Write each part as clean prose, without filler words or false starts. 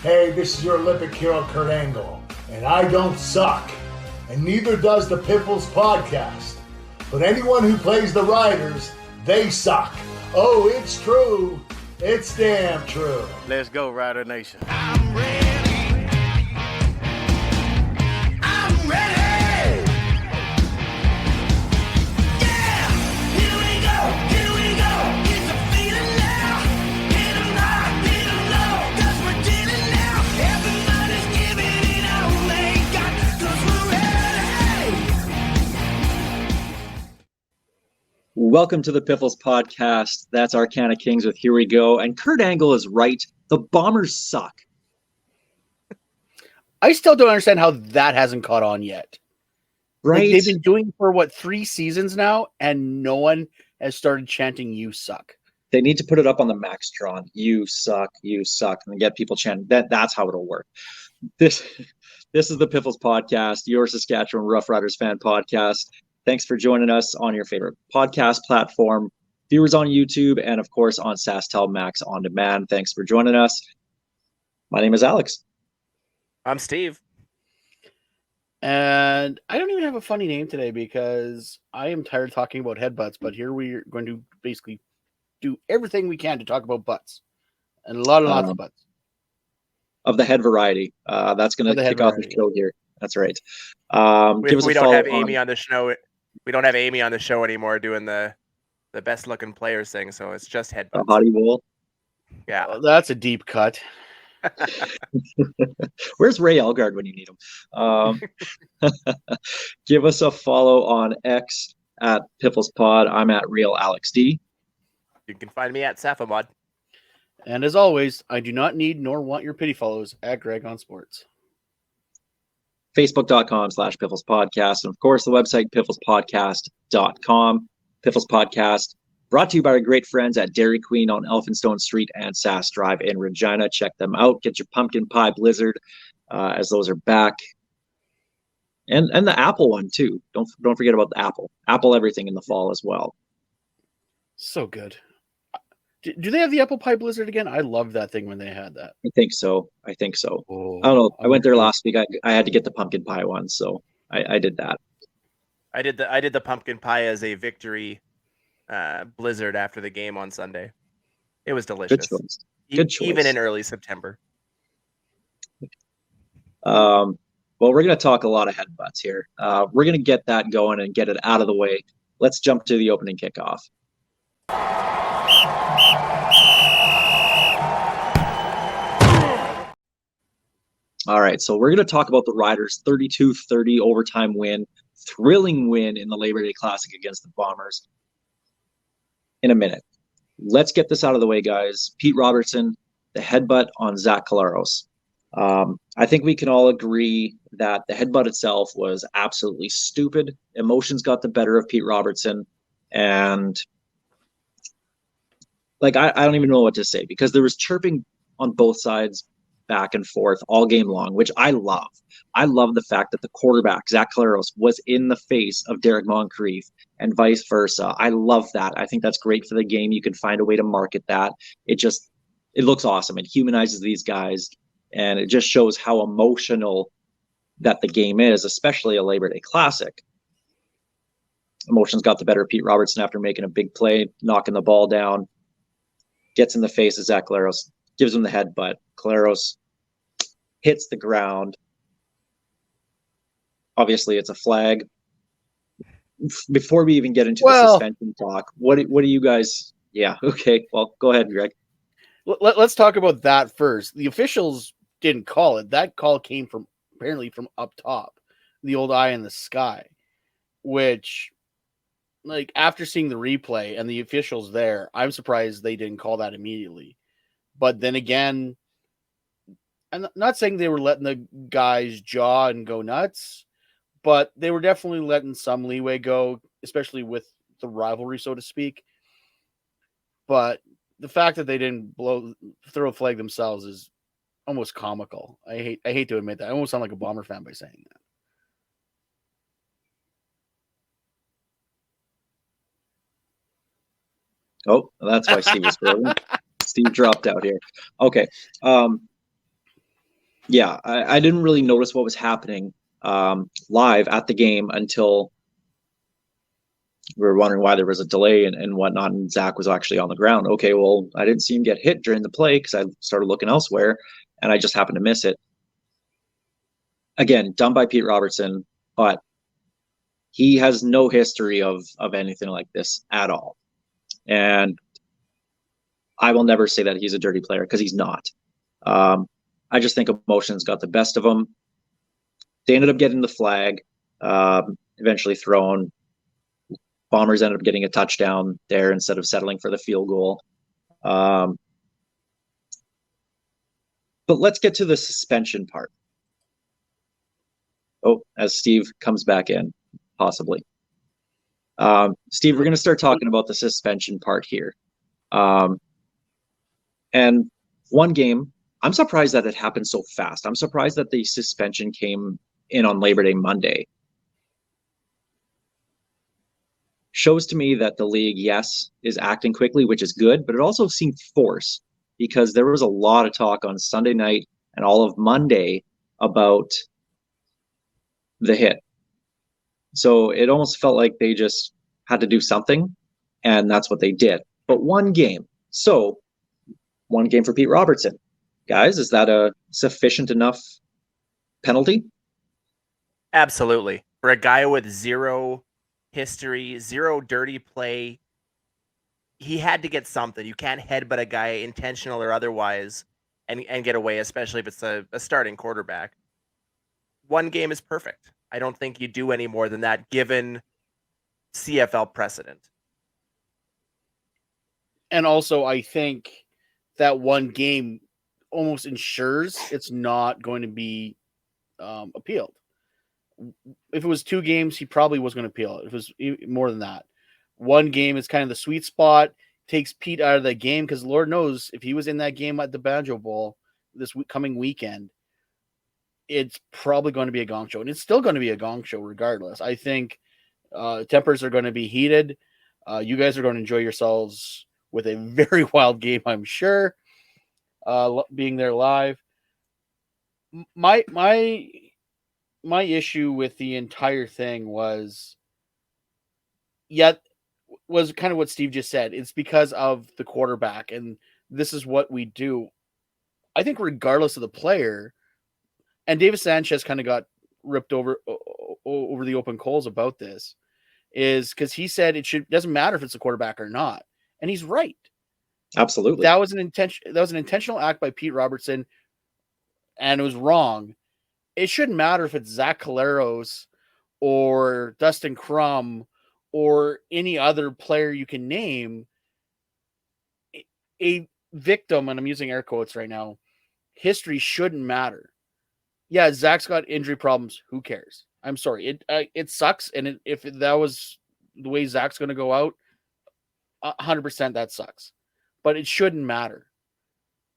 Hey, this is your Olympic hero, Kurt Angle, and I don't suck, and neither does the Piffles podcast. But anyone who plays the Riders, they suck. Oh, it's true. It's damn true. Let's go, Rider Nation. I'm ready. I'm ready. Yeah, here we go. It's a feeling now. Hit 'em high, hit 'em low, 'cause we're dealing now. Everybody's giving it all they got, 'cause we're ready. Welcome to the Piffles podcast. That's Arcana Kings with Here We Go. And Kurt Angle is right. The Bombers suck. I still don't understand how that hasn't caught on yet. Right? Like, they've been doing it for 3 seasons now, and no one has started chanting "You suck." They need to put it up on the Maxtron. You suck, and get people chanting. That's how it'll work. This is the Piffles podcast, your Saskatchewan Rough Riders fan podcast. Thanks for joining us on your favorite podcast platform, viewers on YouTube, and of course on SaskTel Max on demand. Thanks for joining us. My name is Alex. I'm Steve. And I don't even have a funny name today because I am tired of talking about headbutts, but here we're going to basically do everything we can to talk about butts. And lots of butts. Of the head variety. That's going to kick off the show here. That's right. We don't have Amy on the show. We don't have Amy on the show anymore doing the best looking players thing, so it's just headbutts. The Hottie Bowl. Yeah. Well, that's a deep cut. Where's Ray Elgard when you need him? Give us a follow on X at Piffles Pod. I'm at Real Alex D. You can find me at Safamod. And as always, I do not need nor want your pity follows at Greg on Sports. Facebook.com/Piffles Podcast. And of course, the website, pifflespodcast.com. Piffles Podcast, brought to you by our great friends at Dairy Queen on Elphinstone Street and Sass Drive in Regina. Check them out. Get your pumpkin pie blizzard as those are back. And the apple one, too. Don't forget about the apple. Apple everything in the fall as well. So good. Do they have the apple pie blizzard again? I loved that thing when they had that. I think so. Oh, I don't know. I went there last week. I had to get the pumpkin pie one, so I did that. I did the pumpkin pie as a victory blizzard after the game on Sunday. It was delicious. Good choice. Even in early September. Well, we're going to talk a lot of headbutts here. We're going to get that going and get it out of the way. Let's jump to the opening kickoff. All right, so we're going to talk about the Riders' 32-30 overtime win, thrilling win in the Labor Day Classic against the Bombers in a minute. Let's get this out of the way, guys. Pete Robertson, the headbutt on Zach Collaros. I think we can all agree that the headbutt itself was absolutely stupid. Emotions got the better of Pete Robertson, and I don't even know what to say because there was chirping on both sides back and forth all game long, which I love. I love the fact that the quarterback, Zach Collaros, was in the face of Derek Moncrief and vice versa. I love that. I think that's great for the game. You can find a way to market that. It looks awesome. It humanizes these guys, and it just shows how emotional that the game is, especially a Labor Day Classic. Emotions got the better of Pete Robertson after making a big play, knocking the ball down, gets in the face of Zach Collaros, gives him the headbutt. Collaros hits the ground. Obviously, it's a flag. Before we even get into the suspension talk, what do you guys? Yeah, okay. Well, go ahead, Greg. Let's talk about that first. The officials didn't call it. That call came apparently from up top, the old eye in the sky, which, after seeing the replay and the officials there, I'm surprised they didn't call that immediately. But then again, I'm not saying they were letting the guys jaw and go nuts, but they were definitely letting some leeway go, especially with the rivalry, so to speak. But the fact that they didn't throw a flag themselves is almost comical. I hate to admit that. I almost sound like a Bomber fan by saying that. Oh, that's why Steve was frozen. Steve dropped out here. Okay. Yeah, I didn't really notice what was happening live at the game until we were wondering why there was a delay and whatnot, and Zach was actually on the ground. Okay, well, I didn't see him get hit during the play because I started looking elsewhere, and I just happened to miss it. Again, done by Pete Robertson, but he has no history of anything like this at all. And I will never say that he's a dirty player because he's not. I just think emotions got the best of him. They ended up getting the flag, eventually thrown. Bombers ended up getting a touchdown there instead of settling for the field goal. But let's get to the suspension part. Oh, as Steve comes back in, possibly. Steve, we're going to start talking about the suspension part here. And one game, I'm surprised that it happened so fast. I'm surprised that the suspension came in on Labor Day Monday. Shows to me that the league, yes, is acting quickly, which is good, but it also seemed forced because there was a lot of talk on Sunday night and all of Monday about the hit. So it almost felt like they just had to do something, and that's what they did. But one game. So one game for Pete Robertson. Guys, is that a sufficient enough penalty? Absolutely. For a guy with zero history, zero dirty play, he had to get something. You can't headbutt a guy, intentional or otherwise, and get away, especially if it's a starting quarterback. One game is perfect. I don't think you do any more than that given CFL precedent. And also, I think that one game almost ensures it's not going to be appealed. If it was 2 games, he probably was going to appeal it. If it was more than that, one game is kind of the sweet spot, takes Pete out of that game because Lord knows if he was in that game at the Banjo Bowl this coming weekend, it's probably going to be a gong show, and it's still going to be a gong show regardless. I think tempers are going to be heated. You guys are going to enjoy yourselves with a very wild game, I'm sure. Being there live, my issue with the entire thing was kind of what Steve just said. It's because of the quarterback, and this is what we do. I think regardless of the player, and David Sanchez kind of got ripped over the open coals about this, is because he said doesn't matter if it's a quarterback or not, and he's right. Absolutely. That was an intentional act by Pete Robertson, and it was wrong. It shouldn't matter if it's Zach Caleros or Dustin Crum or any other player you can name. A victim, and I'm using air quotes right now, history shouldn't matter. Yeah, Zach's got injury problems. Who cares? I'm sorry. It sucks, and if that was the way Zach's going to go out, 100% that sucks. But it shouldn't matter.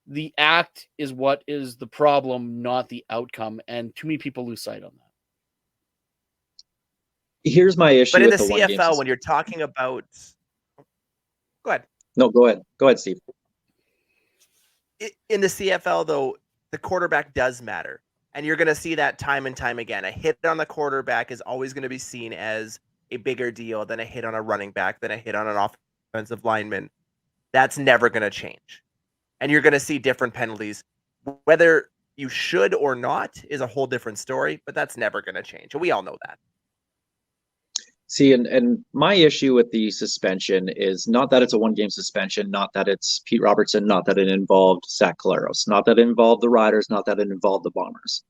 The act is what is the problem, not the outcome, and too many people lose sight on that. Here's my issue. But in with the CFL, when you're talking about, go ahead. No, go ahead, Steve. In the CFL, though, the quarterback does matter, and you're going to see that time and time again. A hit on the quarterback is always going to be seen as a bigger deal than a hit on a running back, than a hit on an offensive lineman. That's never going to change. And you're going to see different penalties. Whether you should or not is a whole different story, but that's never going to change. And we all know that. See, and my issue with the suspension is not that it's a one-game suspension, not that it's Pete Robertson, not that it involved Zach Caleros, not that it involved the Riders, not that it involved the Bombers.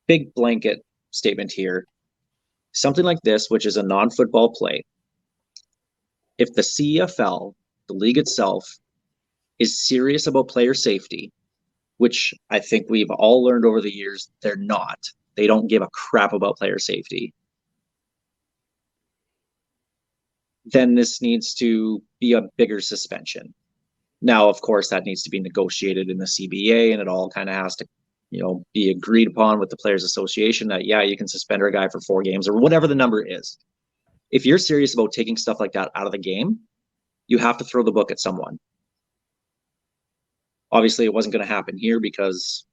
Big blanket statement here. Something like this, which is a non-football play, if the CFL, the league itself, is serious about player safety, which I think we've all learned over the years they're not. They don't give a crap about player safety. Then this needs to be a bigger suspension. Now, of course, that needs to be negotiated in the CBA, and it all kind of has to, be agreed upon with the Players Association that, yeah, you can suspend a guy for 4 games or whatever the number is. If you're serious about taking stuff like that out of the game, you have to throw the book at someone. Obviously, it wasn't going to happen here because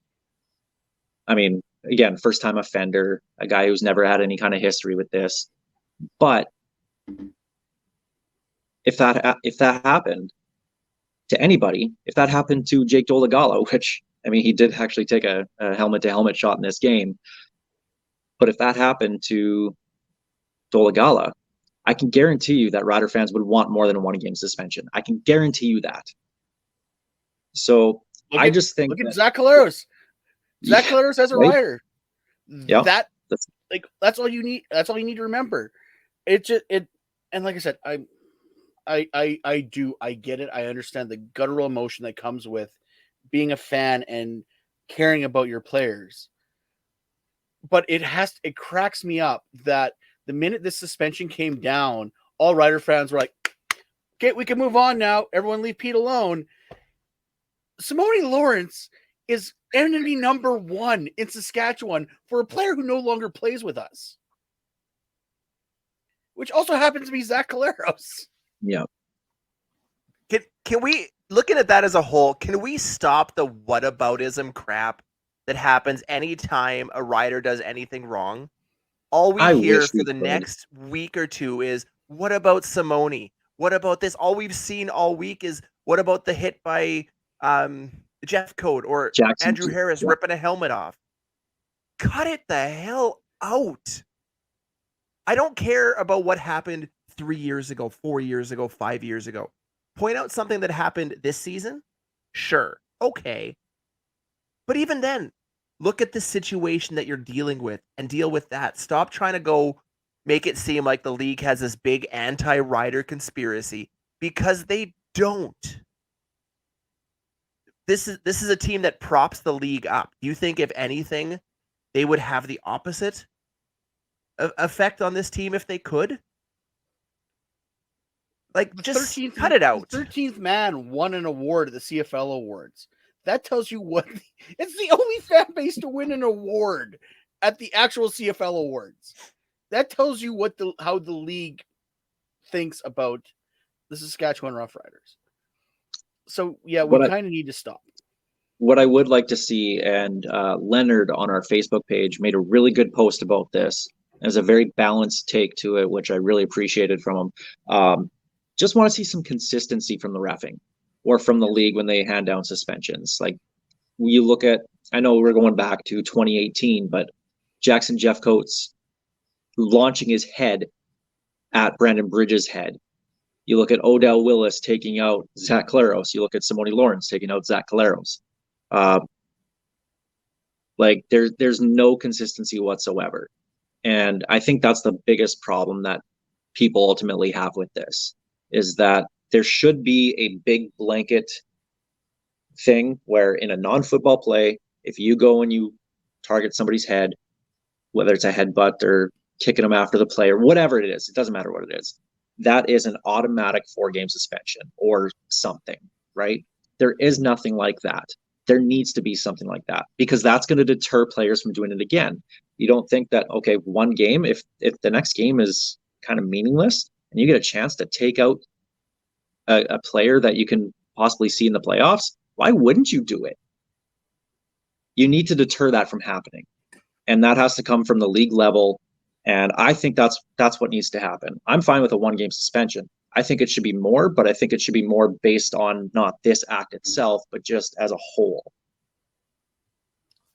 I mean, again, first time offender, a guy who's never had any kind of history with this. But if that happened to anybody, if that happened to Jake Dolegala, which I mean, he did actually take a helmet to helmet shot in this game, but if that happened to Dolegala, I can guarantee you that Rider fans would want more than a 1-game suspension. I can guarantee you that. So I just think look at Zach Caleros. Zach Caleros as a right? Rider. Yeah, That's all you need. That's all you need to remember. And like I said, I get it. I understand the guttural emotion that comes with being a fan and caring about your players. But it cracks me up that the minute this suspension came down, all Rider fans were like, okay, we can move on now. Everyone leave Pete alone. Simone Lawrence is enemy number 1 in Saskatchewan for a player who no longer plays with us, which also happens to be Zach Caleros. yeah. Can we, looking at that as a whole, can we stop the whataboutism crap that happens anytime a rider does anything wrong? All we hear for the next week or two is, what about Simone? What about this? All we've seen all week is, what about the hit by Jeff Coat or Jackson, Andrew Harris ripping a helmet off? Cut it the hell out. I don't care about what happened 3 years ago, 4 years ago, 5 years ago. Point out something that happened this season? Sure. Okay. But even then, look at the situation that you're dealing with and deal with that. Stop trying to go make it seem like the league has this big anti-rider conspiracy, because they don't. This is a team that props the league up. Do you think, if anything, they would have the opposite effect on this team if they could? Like, just cut it out. The 13th man won an award at the CFL Awards. That tells you what it's the only fan base to win an award at the actual CFL Awards. That tells you how the league thinks about the Saskatchewan Roughriders. So yeah, we kind of need to stop. What I would like to see, and Leonard on our Facebook page made a really good post about this. There's a very balanced take to it, which I really appreciated from him. Just want to see some consistency from the reffing or from the league when they hand down suspensions. Like, you look at, I know we're going back to 2018, but Jackson Jeff Coates launching his head at Brandon Bridges' head. You look at Odell Willis taking out Zach Caleros. You look at Simone Lawrence taking out Zach Caleros. Like, there's no consistency whatsoever. And I think that's the biggest problem that people ultimately have with this, is that there should be a big blanket thing where in a non-football play, if you go and you target somebody's head, whether it's a headbutt or kicking them after the play or whatever it is, it doesn't matter what it is, that is an automatic 4-game suspension or something, right? There is nothing like that. There needs to be something like that, because that's going to deter players from doing it again. You don't think that, okay, 1 game, if the next game is kind of meaningless and you get a chance to take out a player that you can possibly see in the playoffs, why wouldn't you do it? You need to deter that from happening. And that has to come from the league level. And I think that's what needs to happen. I'm fine with a 1-game suspension. I think it should be more, but I think it should be more based on not this act itself, but just as a whole.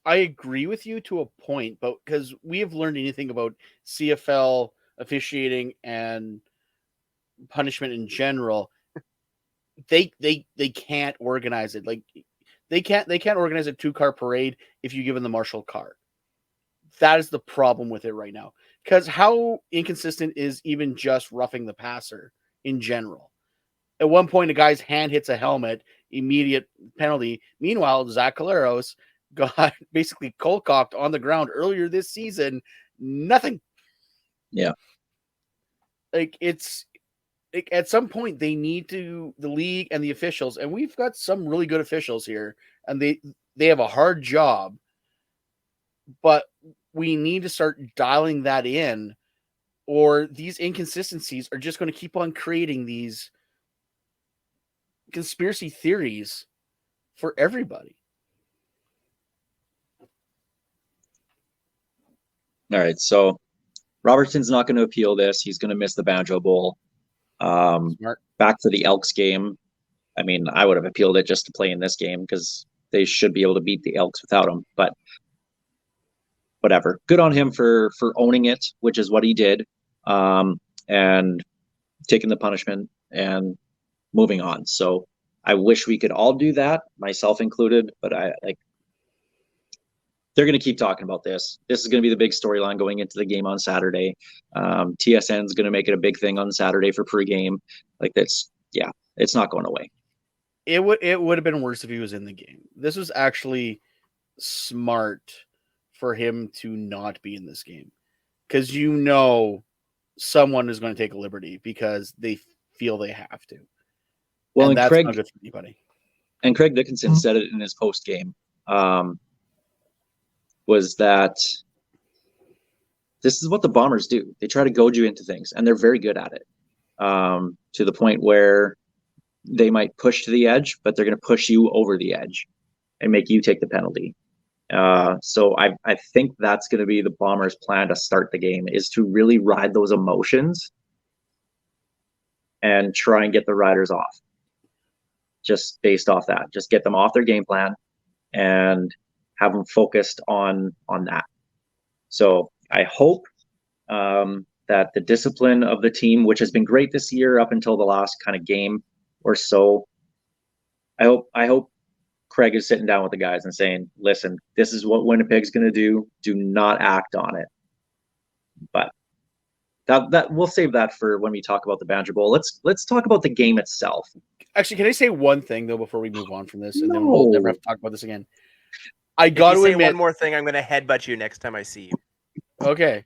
I agree with you to a point, but because we have learned anything about CFL officiating and punishment in general, they can't organize it. Like, they can't organize a 2-car parade if you give them the marshal car. That is the problem with it right now. Because how inconsistent is even just roughing the passer in general? At one point, a guy's hand hits a helmet, immediate penalty. Meanwhile, Zach Caleros got basically cold-cocked on the ground earlier this season. Nothing. Yeah. Like, it's like, at some point they need to, the league and the officials, and we've got some really good officials here, and they have a hard job, but we need to start dialing that in, or these inconsistencies are just going to keep on creating these conspiracy theories for everybody. All right, so Robertson's not going to appeal this. He's going to miss the Banjo Bowl. Smart. Back to the Elks game. I mean, I would have appealed it just to play in this game because they should be able to beat the Elks without him. But whatever. Good on him for owning it, which is what he did, and taking the punishment and moving on. So I wish we could all do that, myself included. But they're going to keep talking about this. This is going to be the big storyline going into the game on Saturday. TSN's going to make it a big thing on Saturday for pregame. It's not going away. It would have been worse if he was in the game. This was actually smart for him to not be in this game, because someone is going to take a liberty because they feel they have to. Well, and that's Craig, not good for anybody. And Craig Dickenson said it in his post game. Was that this is what the Bombers do. They try to goad you into things, and they're very good at it, to the point where they might push to the edge, but they're going to push you over the edge and make you take the penalty. So I think that's going to be the Bombers' plan to start the game, is to really ride those emotions and try and get the riders off. Just based off that, just get them off their game plan and have them focused on that. So I hope that the discipline of the team, which has been great this year up until the last kind of game or so, I hope Craig is sitting down with the guys and saying, listen, this is what Winnipeg's going to do. Do not act on it. But that we'll save that for when we talk about the Banjo Bowl. Let's talk about the game itself. Actually, can I say one thing though before we move on from this, and then No. we'll never have to talk about this again? I got to say admit, one more thing, I'm going to headbutt you next time I see you. okay,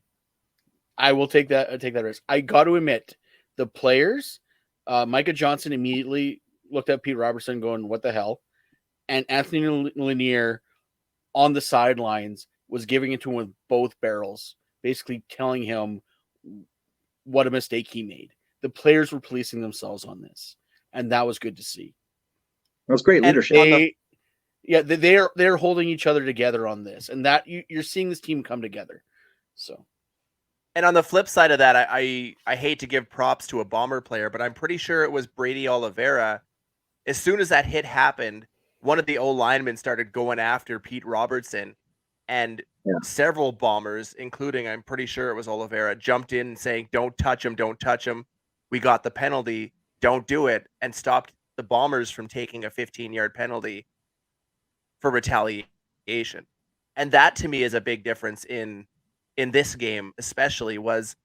I will take that risk. I got to admit, the players, Micah Johnson immediately looked at Pete Robertson, going, "What the hell?" And Anthony Lanier on the sidelines was giving it to him with both barrels, basically telling him what a mistake he made. The players were policing themselves on this, and that was good to see. That was great leadership. They're holding each other together on this, and that you're seeing this team come together. So, and on the flip side of that, I hate to give props to a Bomber player, but I'm pretty sure it was Brady Oliveira. As soon as that hit happened, one of the O linemen started going after Pete Robertson, and several Bombers, including I'm pretty sure it was Oliveira, jumped in saying, "Don't touch him! Don't touch him! We got the penalty. Don't do it!" and stopped the Bombers from taking a 15-yard penalty for retaliation. And that to me is a big difference in this game, especially, was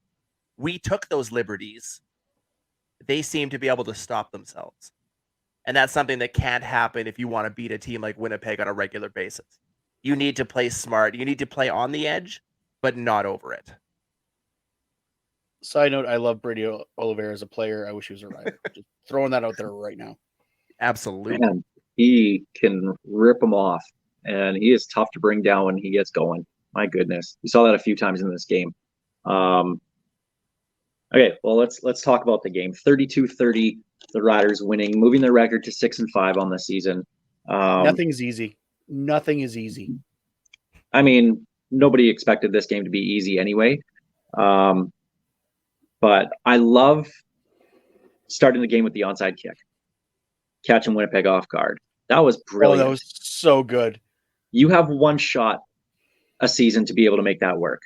we took those liberties. They seem to be able to stop themselves. And that's something that can't happen if you want to beat a team like Winnipeg on a regular basis. You need to play smart. You need to play on the edge, but not over it. Side note, I love Brady Oliveira as a player. I wish he was a rider. Just throwing that out there right now. Absolutely. Man, he can rip them off, and he is tough to bring down when he gets going. My goodness. We saw that a few times in this game. Okay, well, let's talk about the game. 32-30, the Riders winning, moving their record to 6-5 on the season. Nothing's easy. Nothing is easy. I mean, nobody expected this game to be easy anyway. But I love starting the game with the onside kick, catching Winnipeg off guard. That was brilliant. Oh, that was so good. You have one shot a season to be able to make that work.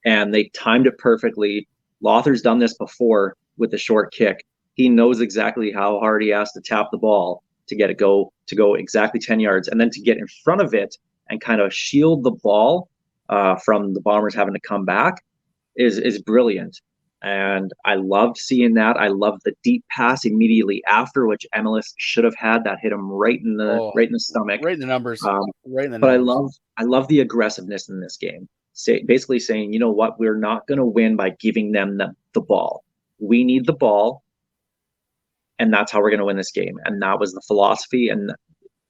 And they timed it perfectly. Lothar's done this before with the short kick. He knows exactly how hard he has to tap the ball to get it to go exactly 10 yards, and then to get in front of it and kind of shield the ball from the Bombers having to come back is brilliant. And I loved seeing that. I loved the deep pass immediately after, which Emelis should have had. That hit him right in the stomach, right in the numbers. But I love the aggressiveness in this game. Basically saying, you know what, we're not going to win by giving them the ball. We need the ball, and that's how we're going to win this game. And that was the philosophy. And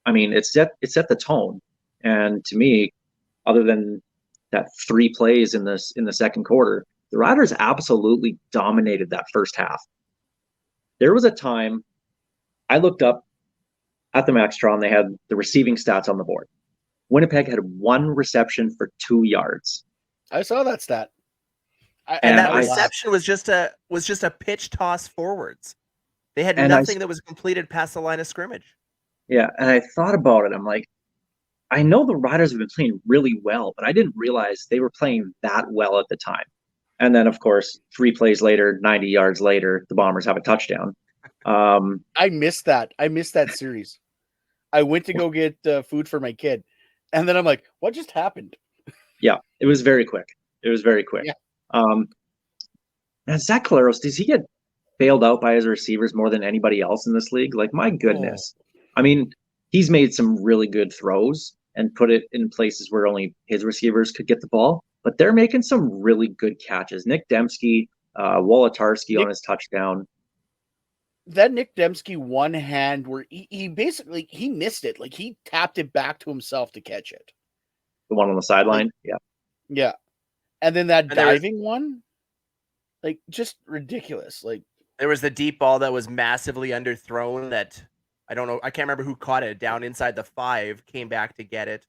I mean, it set the tone. And to me, other than that 3 plays in the second quarter, the Riders absolutely dominated that first half. There was a time I looked up at the Maxtron, they had the receiving stats on the board. Winnipeg had 1 reception for 2 yards. I saw that stat. And that I- reception was just a pitch toss forwards. They had And I- nothing that was completed past the line of scrimmage. Yeah, and I thought about it. I'm like, I know the Riders have been playing really well, but I didn't realize they were playing that well at the time. And then, of course, 3 plays later, 90 yards later, the Bombers have a touchdown. I missed that. I missed that series. I went to go get food for my kid, and then I'm like, "What just happened?" Yeah, it was very quick. It was very quick. Yeah. And Zach Collaros, does he get bailed out by his receivers more than anybody else in this league? Like, my goodness. I mean, he's made some really good throws and put it in places where only his receivers could get the ball, but they're making some really good catches. Nick Dembski, Wolotarski on his touchdown. That Nick Dembski one hand where he basically he missed it. Like he tapped it back to himself to catch it. The one on the sideline. Yeah. Yeah. And then that And there was- diving one, like just ridiculous. Like There was the deep ball that was massively underthrown that I don't know. I can't remember who caught it down inside the 5, came back to get it.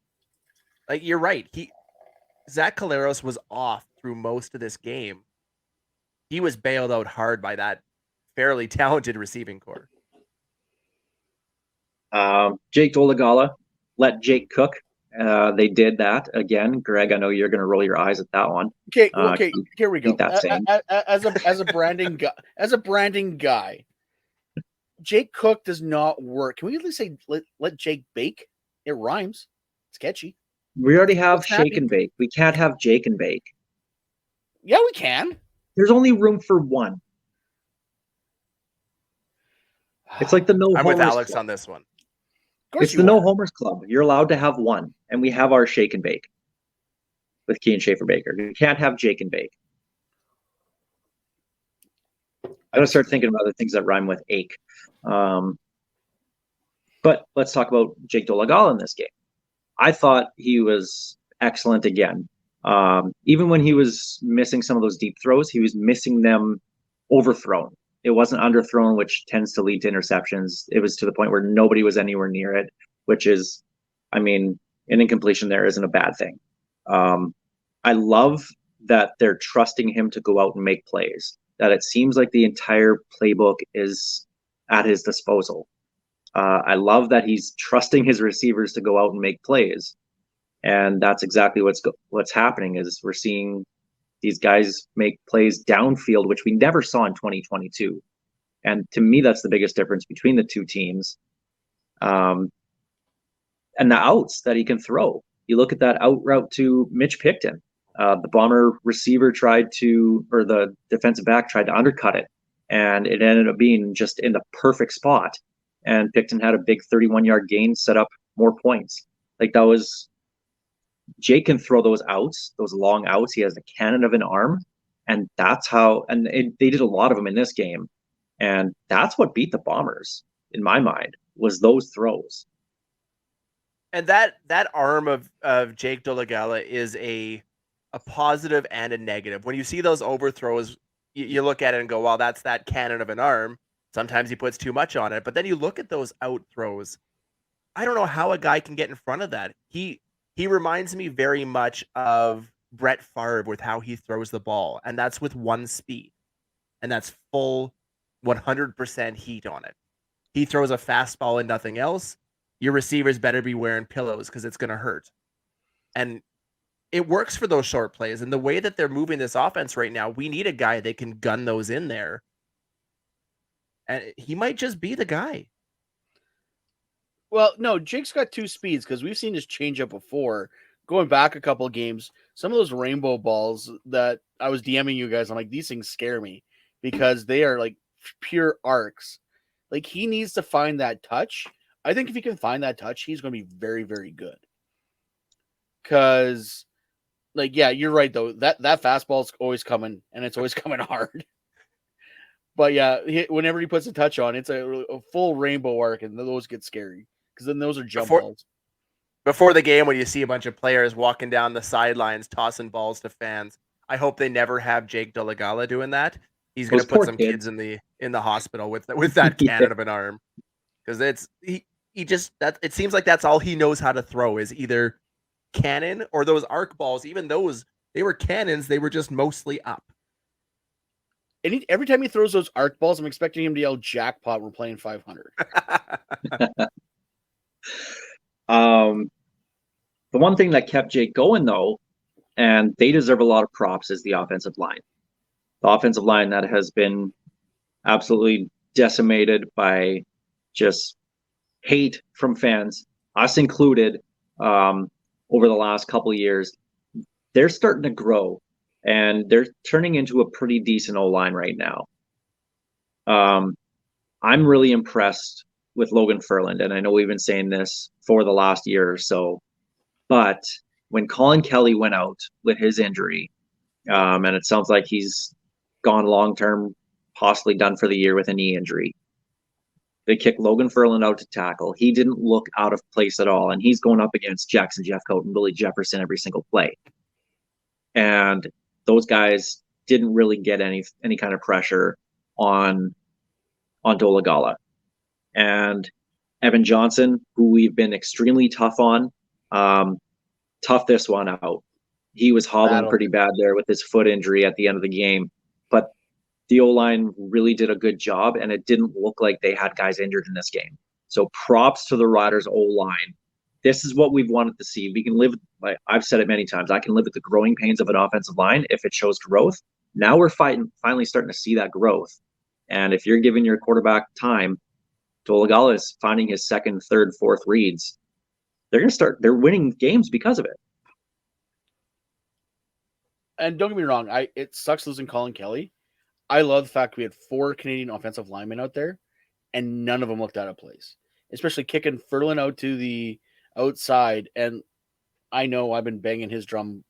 Like you're right. Zach Collaros was off through most of this game. He was bailed out hard by that fairly talented receiving core. Jake Dolegala let Jake cook. They did that again. Greg, I know you're going to roll your eyes at that one. okay, Uh, okay, here we go. keep that same. As a branding guy, Jake Cook does not work. Can we at least say let Jake bake? It rhymes. It's catchy. We already have What's shake happening? and bake. We can't have Jake and bake. Yeah, we can. There's only room for one. It's like the no I'm with homers Alex club. on this one. Of course It's you the no are. homers club. You're allowed to have one, and we have our shake and bake with Key and Schaefer Baker. You can't have Jake and bake. I gotta start thinking of other things that rhyme with ache. But let's talk about Jake Dolegala in this game. I thought he was excellent again. Even when he was missing some of those deep throws, he was missing them overthrown. It wasn't underthrown, which tends to lead to interceptions. It was to the point where nobody was anywhere near it, which is, I mean, an incompletion there isn't a bad thing. I love that they're trusting him to go out and make plays, that it seems like the entire playbook is at his disposal. I love that he's trusting his receivers to go out and make plays. And that's exactly what's happening is we're seeing these guys make plays downfield, which we never saw in 2022. And to me, that's the biggest difference between the two teams. And the outs that he can throw. You look at that out route to Mitch Picton. The Bomber receiver or the defensive back tried to undercut it. And it ended up being just in the perfect spot. And Picton had a big 31-yard gain, set up more points. Like that was... Jake can throw those outs, those long outs. He has a cannon of an arm, and that's how. And they did a lot of them in this game, and that's what beat the Bombers in my mind was those throws. And that arm of Jake Dolegala is a positive and a negative. When you see those overthrows, you look at it and go, "Well, that's that cannon of an arm." Sometimes he puts too much on it, but then you look at those out throws. I don't know how a guy can get in front of that. He reminds me very much of Brett Favre with how he throws the ball, and that's with one speed, and that's full 100% heat on it. He throws a fastball and nothing else. Your receivers better be wearing pillows because it's going to hurt. And it works for those short plays. And the way that they're moving this offense right now, we need a guy that can gun those in there. And he might just be the guy. Well, no, Jake's got 2 speeds because we've seen his changeup before. Going back a couple of games, some of those rainbow balls that I was DMing you guys, I'm like, these things scare me because they are like pure arcs. Like he needs to find that touch. I think if he can find that touch, he's going to be very, very good. Because, like, yeah, you're right though. That fastball's always coming, and it's always coming hard. But yeah, whenever he puts a touch on, it's a full rainbow arc, and those get scary because then those are jump balls. Before the game, when you see a bunch of players walking down the sidelines, tossing balls to fans, I hope they never have Jake Dolegala doing that. He's going to put some kids in the hospital with that cannon of an arm because it seems like that's all he knows how to throw is either cannon or those arc balls. Even those They were cannons. They were just mostly up. And every time he throws those arc balls, I'm expecting him to yell jackpot. We're playing 500. The one thing that kept Jake going, though, and they deserve a lot of props, is the offensive line. The offensive line that has been absolutely decimated by just hate from fans, us included, over the last couple of years. They're starting to grow, and they're turning into a pretty decent O-line right now. I'm really impressed with Logan Ferland, and I know we've been saying this for the last year or so, but when Colin Kelly went out with his injury, and it sounds like he's gone long-term, possibly done for the year with a knee injury, they kicked Logan Ferland out to tackle. He didn't look out of place at all, and he's going up against Jackson Jeffcoat and Billy Jefferson every single play. And those guys didn't really get any kind of pressure on Dolagala. And Evan Johnson, who we've been extremely tough on, tough this one out. He was hobbling pretty bad there with his foot injury at the end of the game. But the O-line really did a good job, and it didn't look like they had guys injured in this game. So props to the Riders O-line. This is what we've wanted to see. We can live, like I've said it many times, I can live with the growing pains of an offensive line if it shows growth. Now we're finally starting to see that growth. And if you're giving your quarterback time, Dolagala is finding his second, third, fourth reads. They're winning games because of it. And don't get me wrong, it sucks losing Colin Kelly. I love the fact we had 4 Canadian offensive linemen out there, and none of them looked out of place. Especially kicking Ferland out to the outside. And I know I've been banging his drum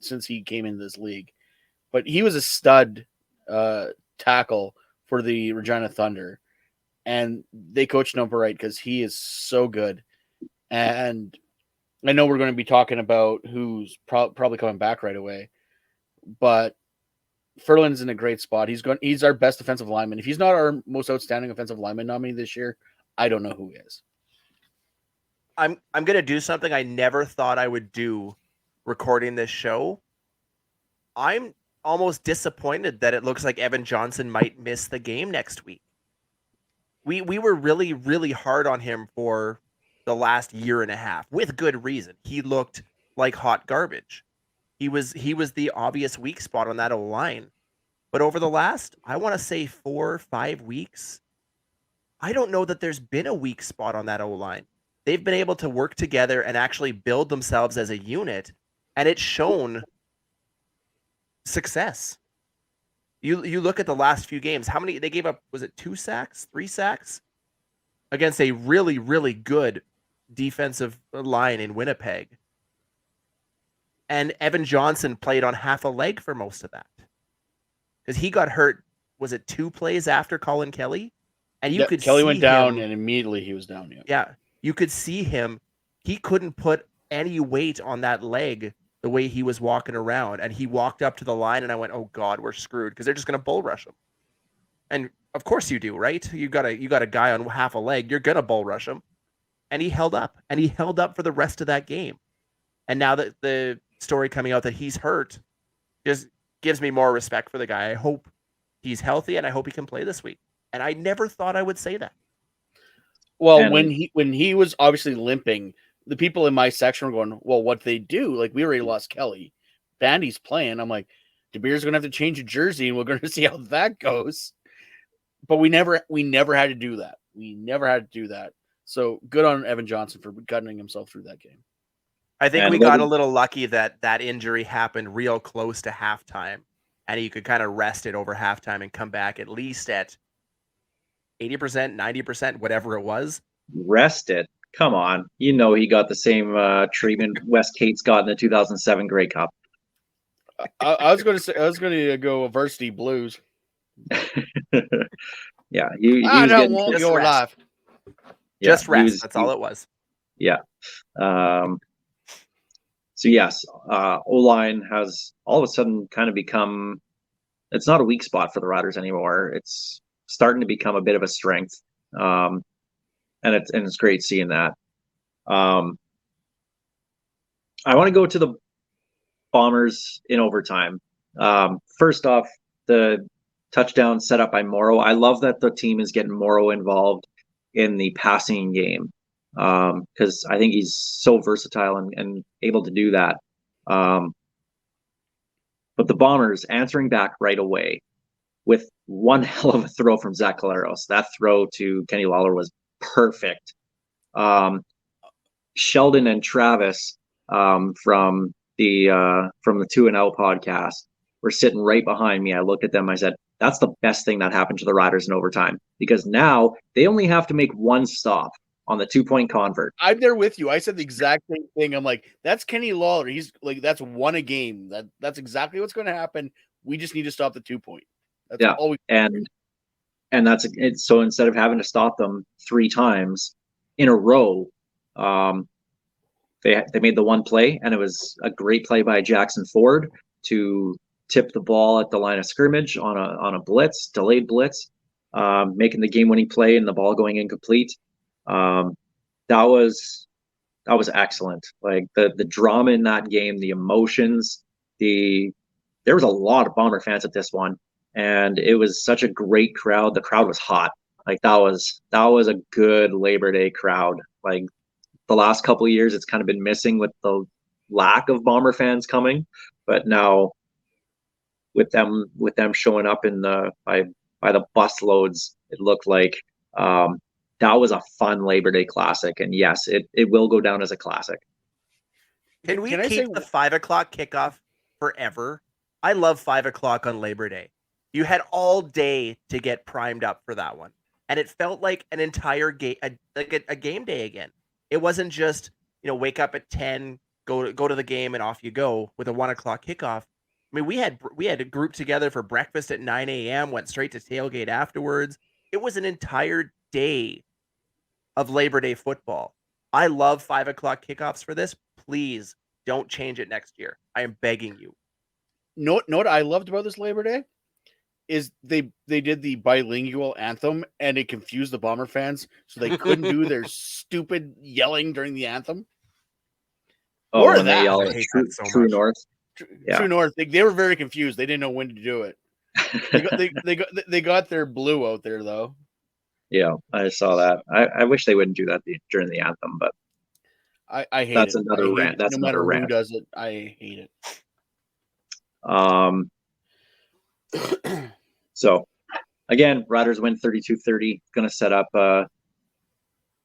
since he came into this league, but he was a stud tackle for the Regina Thunder, and they coached him up right because he is so good. And I know we're going to be talking about who's probably coming back right away, but Ferland's in a great spot. He's our best offensive lineman. If he's not our most outstanding offensive lineman nominee this year, I don't know who is. I'm going to do something I never thought I would do recording this show. I'm almost disappointed that it looks like Evan Johnson might miss the game next week. We were really, really hard on him for the last year and a half, with good reason. He looked like hot garbage. He was the obvious weak spot on that O-line. But over the last, I want to say 4 or 5 weeks, I don't know that there's been a weak spot on that O-line. They've been able to work together and actually build themselves as a unit, and it's shown success. You look at the last few games, how many they gave up? Was it 2 sacks, 3 sacks against a really, really good defensive line in Winnipeg? And Evan Johnson played on half a leg for most of that because he got hurt. Was it 2 plays after Colin Kelly? And you could Kelly see went down, him, and immediately he was down. Yeah, you could see him. He couldn't put any weight on that leg the way he was walking around, and he walked up to the line, and I went, "Oh God, we're screwed," because they're just going to bull rush him. And of course you do, right? You got a guy on half a leg, you're going to bull rush him, and he held up, for the rest of that game. And now that the story coming out that he's hurt just gives me more respect for the guy. I hope he's healthy, and I hope he can play this week. And I never thought I would say that. Well, when he was obviously limping, the people in my section were going, well, what they do? Like, we already lost Kelly. Bandy's playing. I'm like, DeBeer's going to have to change a jersey, and we're going to see how that goes. But we never had to do that. We never had to do that. So good on Evan Johnson for gunning himself through that game. I think we got a little lucky that injury happened real close to halftime, and you could kind of rest it over halftime and come back at least at 80%, 90%, whatever it was. Rest it. Come on. You know he got the same treatment West Cates got in the 2007 Grey Cup. I was going to go Varsity Blues. Yeah, he I was don't want your life. Just rest. That's all it was. Yeah. So yes, O-line has all of a sudden kind of become, it's not a weak spot for the Riders anymore. It's starting to become a bit of a strength. And it's great seeing that. I want to go to Bombers in overtime. First off, the touchdown set up by Morrow. I love that the team is getting Morrow involved in the passing game because I think he's so versatile and able to do that. But the Bombers answering back right away with one hell of a throw from Zach Caleros. That throw to Kenny Lawler was perfect. Sheldon and Travis from the 2 and Out podcast were sitting right behind me. I looked at them. I said, that's the best thing that happened to the Riders in overtime, because now they only have to make one stop on the 2-point convert. I'm there with you. I said the exact same thing. I'm like, that's Kenny Lawler. He's like, that's one a game. That's exactly what's going to happen. We just need to stop the 2-point. That's all we and that's it. So instead of having to stop them 3 times in a row, they made the one play, and it was a great play by Jackson Ford to tip the ball at the line of scrimmage on a blitz, delayed blitz, making the game-winning play and the ball going incomplete. That was excellent. Like the drama in that game, the emotions, there was a lot of Bomber fans at this one, and it was such a great crowd. The crowd was hot. Like that was a good Labor Day crowd. Like the last couple of years, it's kind of been missing with the lack of Bomber fans coming, but now with them showing up by the bus loads, it looked like that was a fun Labor Day classic. And yes, it will go down as a classic. Can we keep the 5 o'clock kickoff forever? I love 5 o'clock on Labor Day. You had all day to get primed up for that one, and it felt like an entire game, like a game day again. It wasn't just wake up at 10, go to the game, and off you go with a 1 o'clock kickoff. I mean, we had a group together for breakfast at 9 a.m., went straight to tailgate afterwards. It was an entire day of Labor Day football. I love 5 o'clock kickoffs for this. Please don't change it next year. I am begging you. Know what I loved about this Labor Day is they did the bilingual anthem, and it confused the Bomber fans, so they couldn't do their stupid yelling during the anthem. Oh, Or when that. they yell I at hate that so True much. North. Yeah. True North. They were very confused. They didn't know when to do it. They got their blue out there though. Yeah, I saw that. I wish they wouldn't do that during the anthem, but I hate that's it. another I hate rant. it. That's no matter another who rant. does it. I hate it. So again, Riders win 32-30. Going to set up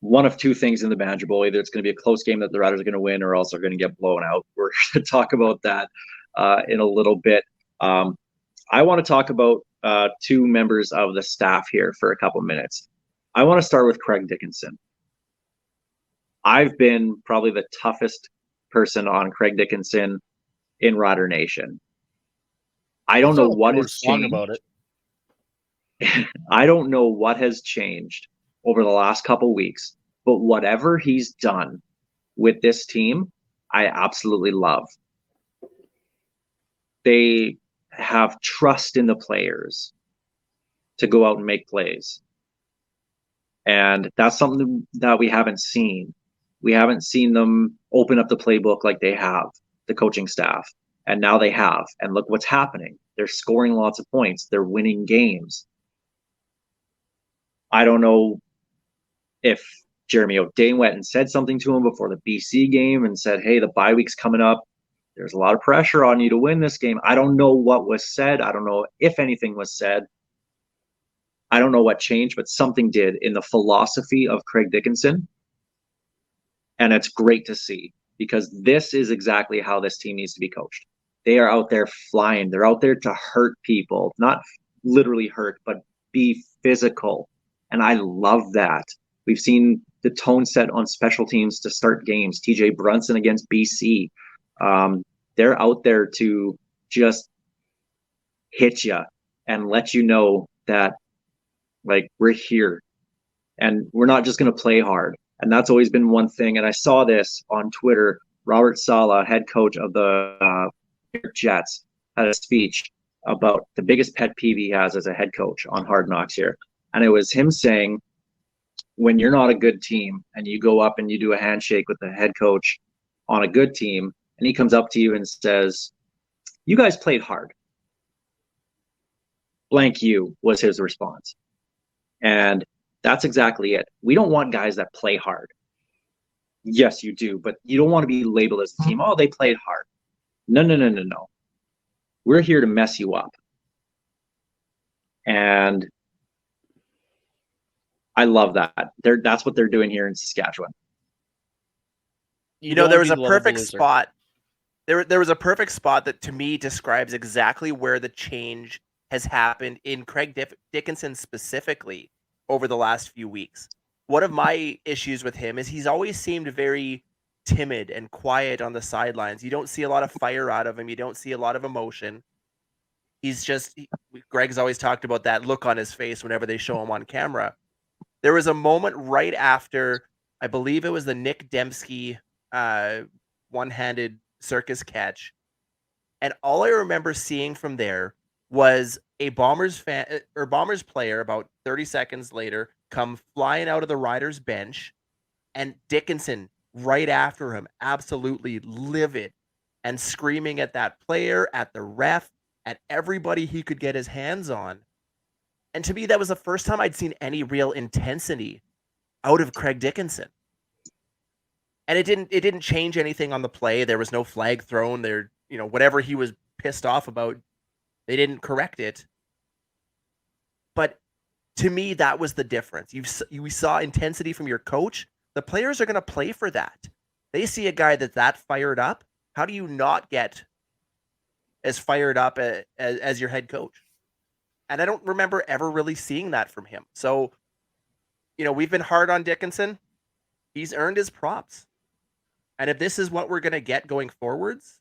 one of two things in the Banjo Bowl. Either it's going to be a close game that the Riders are going to win, or else they're going to get blown out. We're going to talk about that in a little bit. I want to talk about 2 members of the staff here for a couple minutes. I want to start with Craig Dickenson. I've been probably the toughest person on Craig Dickenson in Rider Nation. I don't know what has changed about it. I don't know what has changed over the last couple weeks, but whatever he's done with this team, I absolutely love. They have trust in the players to go out and make plays. And that's something that we haven't seen. We haven't seen them open up the playbook like they have, the coaching staff. And now they have. And look what's happening. They're scoring lots of points. They're winning games. I don't know if Jeremy O'Dane went and said something to him before the BC game and said, hey, the bye week's coming up. There's a lot of pressure on you to win this game. I don't know what was said. I don't know if anything was said. I don't know what changed, but something did in the philosophy of Craig Dickenson. And it's great to see, because this is exactly how this team needs to be coached. They are out there flying. They're out there to hurt people, not literally hurt, but be physical. And I love that. We've seen the tone set on special teams to start games. TJ Brunson against BC. They're out there to just hit you and let you know that, like, we're here and we're not just going to play hard. And that's always been one thing. And I saw this on Twitter. Robert Saleh, head coach of the Jets, had a speech about the biggest pet peeve he has as a head coach on Hard Knocks here. And it was him saying, when you're not a good team and you go up and you do a handshake with the head coach on a good team, and he comes up to you and says, You guys played hard. Blank you was his response. And that's exactly it. We don't want guys that play hard. Yes, you do, but you don't want to be labeled as a team. Oh, they played hard. No. We're here to mess you up. And I love that. That's what they're doing here in Saskatchewan. You know, don't there wanna was a be the lovable perfect loser. spot. There was a perfect spot that to me describes exactly where the change has happened in Craig Dickenson specifically over the last few weeks. One of my issues with him is he's always seemed very timid and quiet on the sidelines. You don't see a lot of fire out of him. You don't see a lot of emotion. Greg's always talked about that look on his face whenever they show him on camera. There was a moment right after, I believe it was the Nick Dembski one-handed circus catch. And all I remember seeing from there was a Bombers player about 30 seconds later come flying out of the Riders bench, and Dickenson right after him, absolutely livid and screaming at that player, at the ref, at everybody he could get his hands on. And to me, that was the first time I'd seen any real intensity out of Craig Dickenson. And it didn't change anything on the play. There was no flag thrown there. You know, whatever he was pissed off about, they didn't correct it. But to me, that was the difference. You saw intensity from your coach. The players are going to play for that. They see a guy that's that fired up. How do you not get as fired up as your head coach? And I don't remember ever really seeing that from him. So, you know, we've been hard on Dickenson. He's earned his props. And if this is what we're going to get going forwards,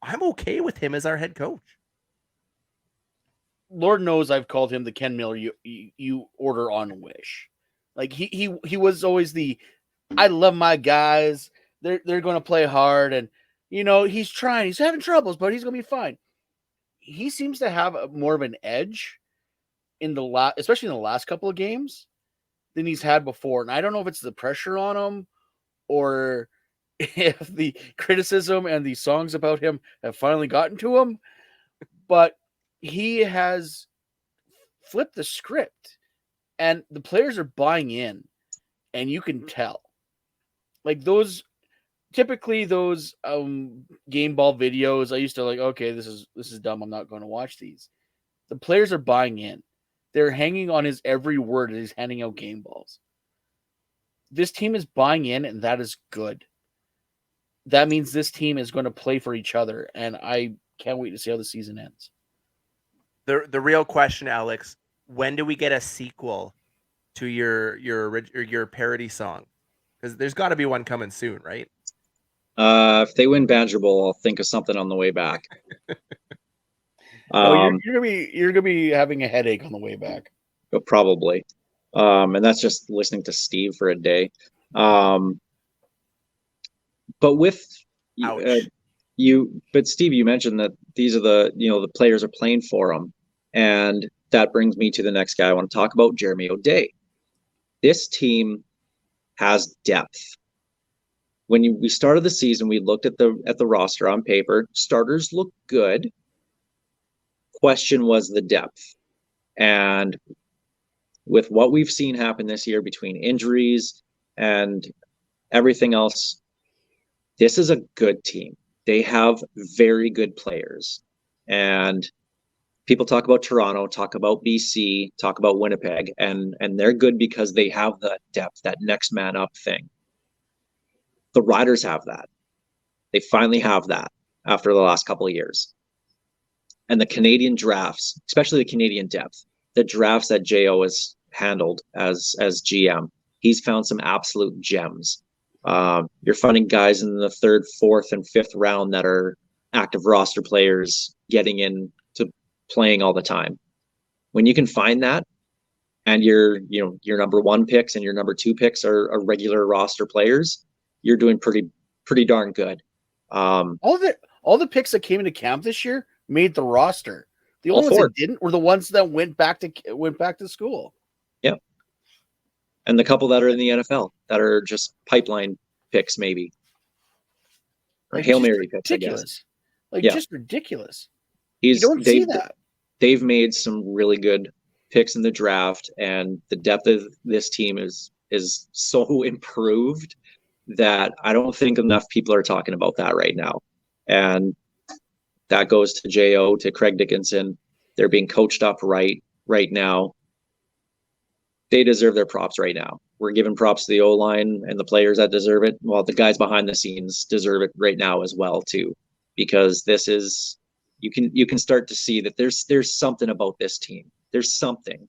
I'm okay with him as our head coach. Lord knows I've called him the Ken Miller you order on Wish. Like he was always the I love my guys. They're going to play hard, and you know he's trying. He's having troubles, but he's going to be fine. He seems to have more of an edge in especially in the last couple of games than he's had before. And I don't know if it's the pressure on him or if the criticism and the songs about him have finally gotten to him, but he has flipped the script and the players are buying in, and you can tell. Like typically those game ball videos, I used to like, okay, this is dumb. I'm not going to watch these. The players are buying in. They're hanging on his every word as he's handing out game balls. This team is buying in, and that is good. That means this team is going to play for each other, and I can't wait to see how the season ends. The real question, Alex, when do we get a sequel to your parody song? Because there's got to be one coming soon, right? If they win Banjo Bowl, I'll think of something on the way back. No, you're gonna be having a headache on the way back. Probably. And that's just listening to Steve for a day. But with Ouch. but Steve, you mentioned that these are the players are playing for them, and that brings me to the next guy I want to talk about, Jeremy O'Day. This team has depth. When we started the season, we looked at the roster on paper. Starters look good. Question was the depth, and with what we've seen happen this year between injuries and everything else, this is a good team. They have very good players. And people talk about Toronto, talk about BC, talk about Winnipeg, and they're good because they have that depth, that next man up thing. The Riders have that. They finally have that after the last couple of years. And the Canadian drafts, especially the Canadian depth, the drafts that Jo has handled as GM, he's found some absolute gems. You're finding guys in the 3rd, 4th, and 5th round that are active roster players getting into playing all the time. When you can find that, and your number 1 picks and your number 2 picks are regular roster players, you're doing pretty darn good. All the picks that came into camp this year made the roster. The only ones that didn't were the ones that went back to school. Yep. And the couple that are in the NFL that are just pipeline picks, maybe. Or Hail Mary picks, I guess. Like Yeah. just ridiculous. You don't see that. They've made some really good picks in the draft, and the depth of this team is so improved that I don't think enough people are talking about that right now. And that goes to Jo, to Craig Dickenson. They're being coached up right now. They deserve their props right now. We're giving props to the O-line and the players that deserve it. Well, the guys behind the scenes deserve it right now as well too, because this is, you can start to see that there's something about this team. There's something.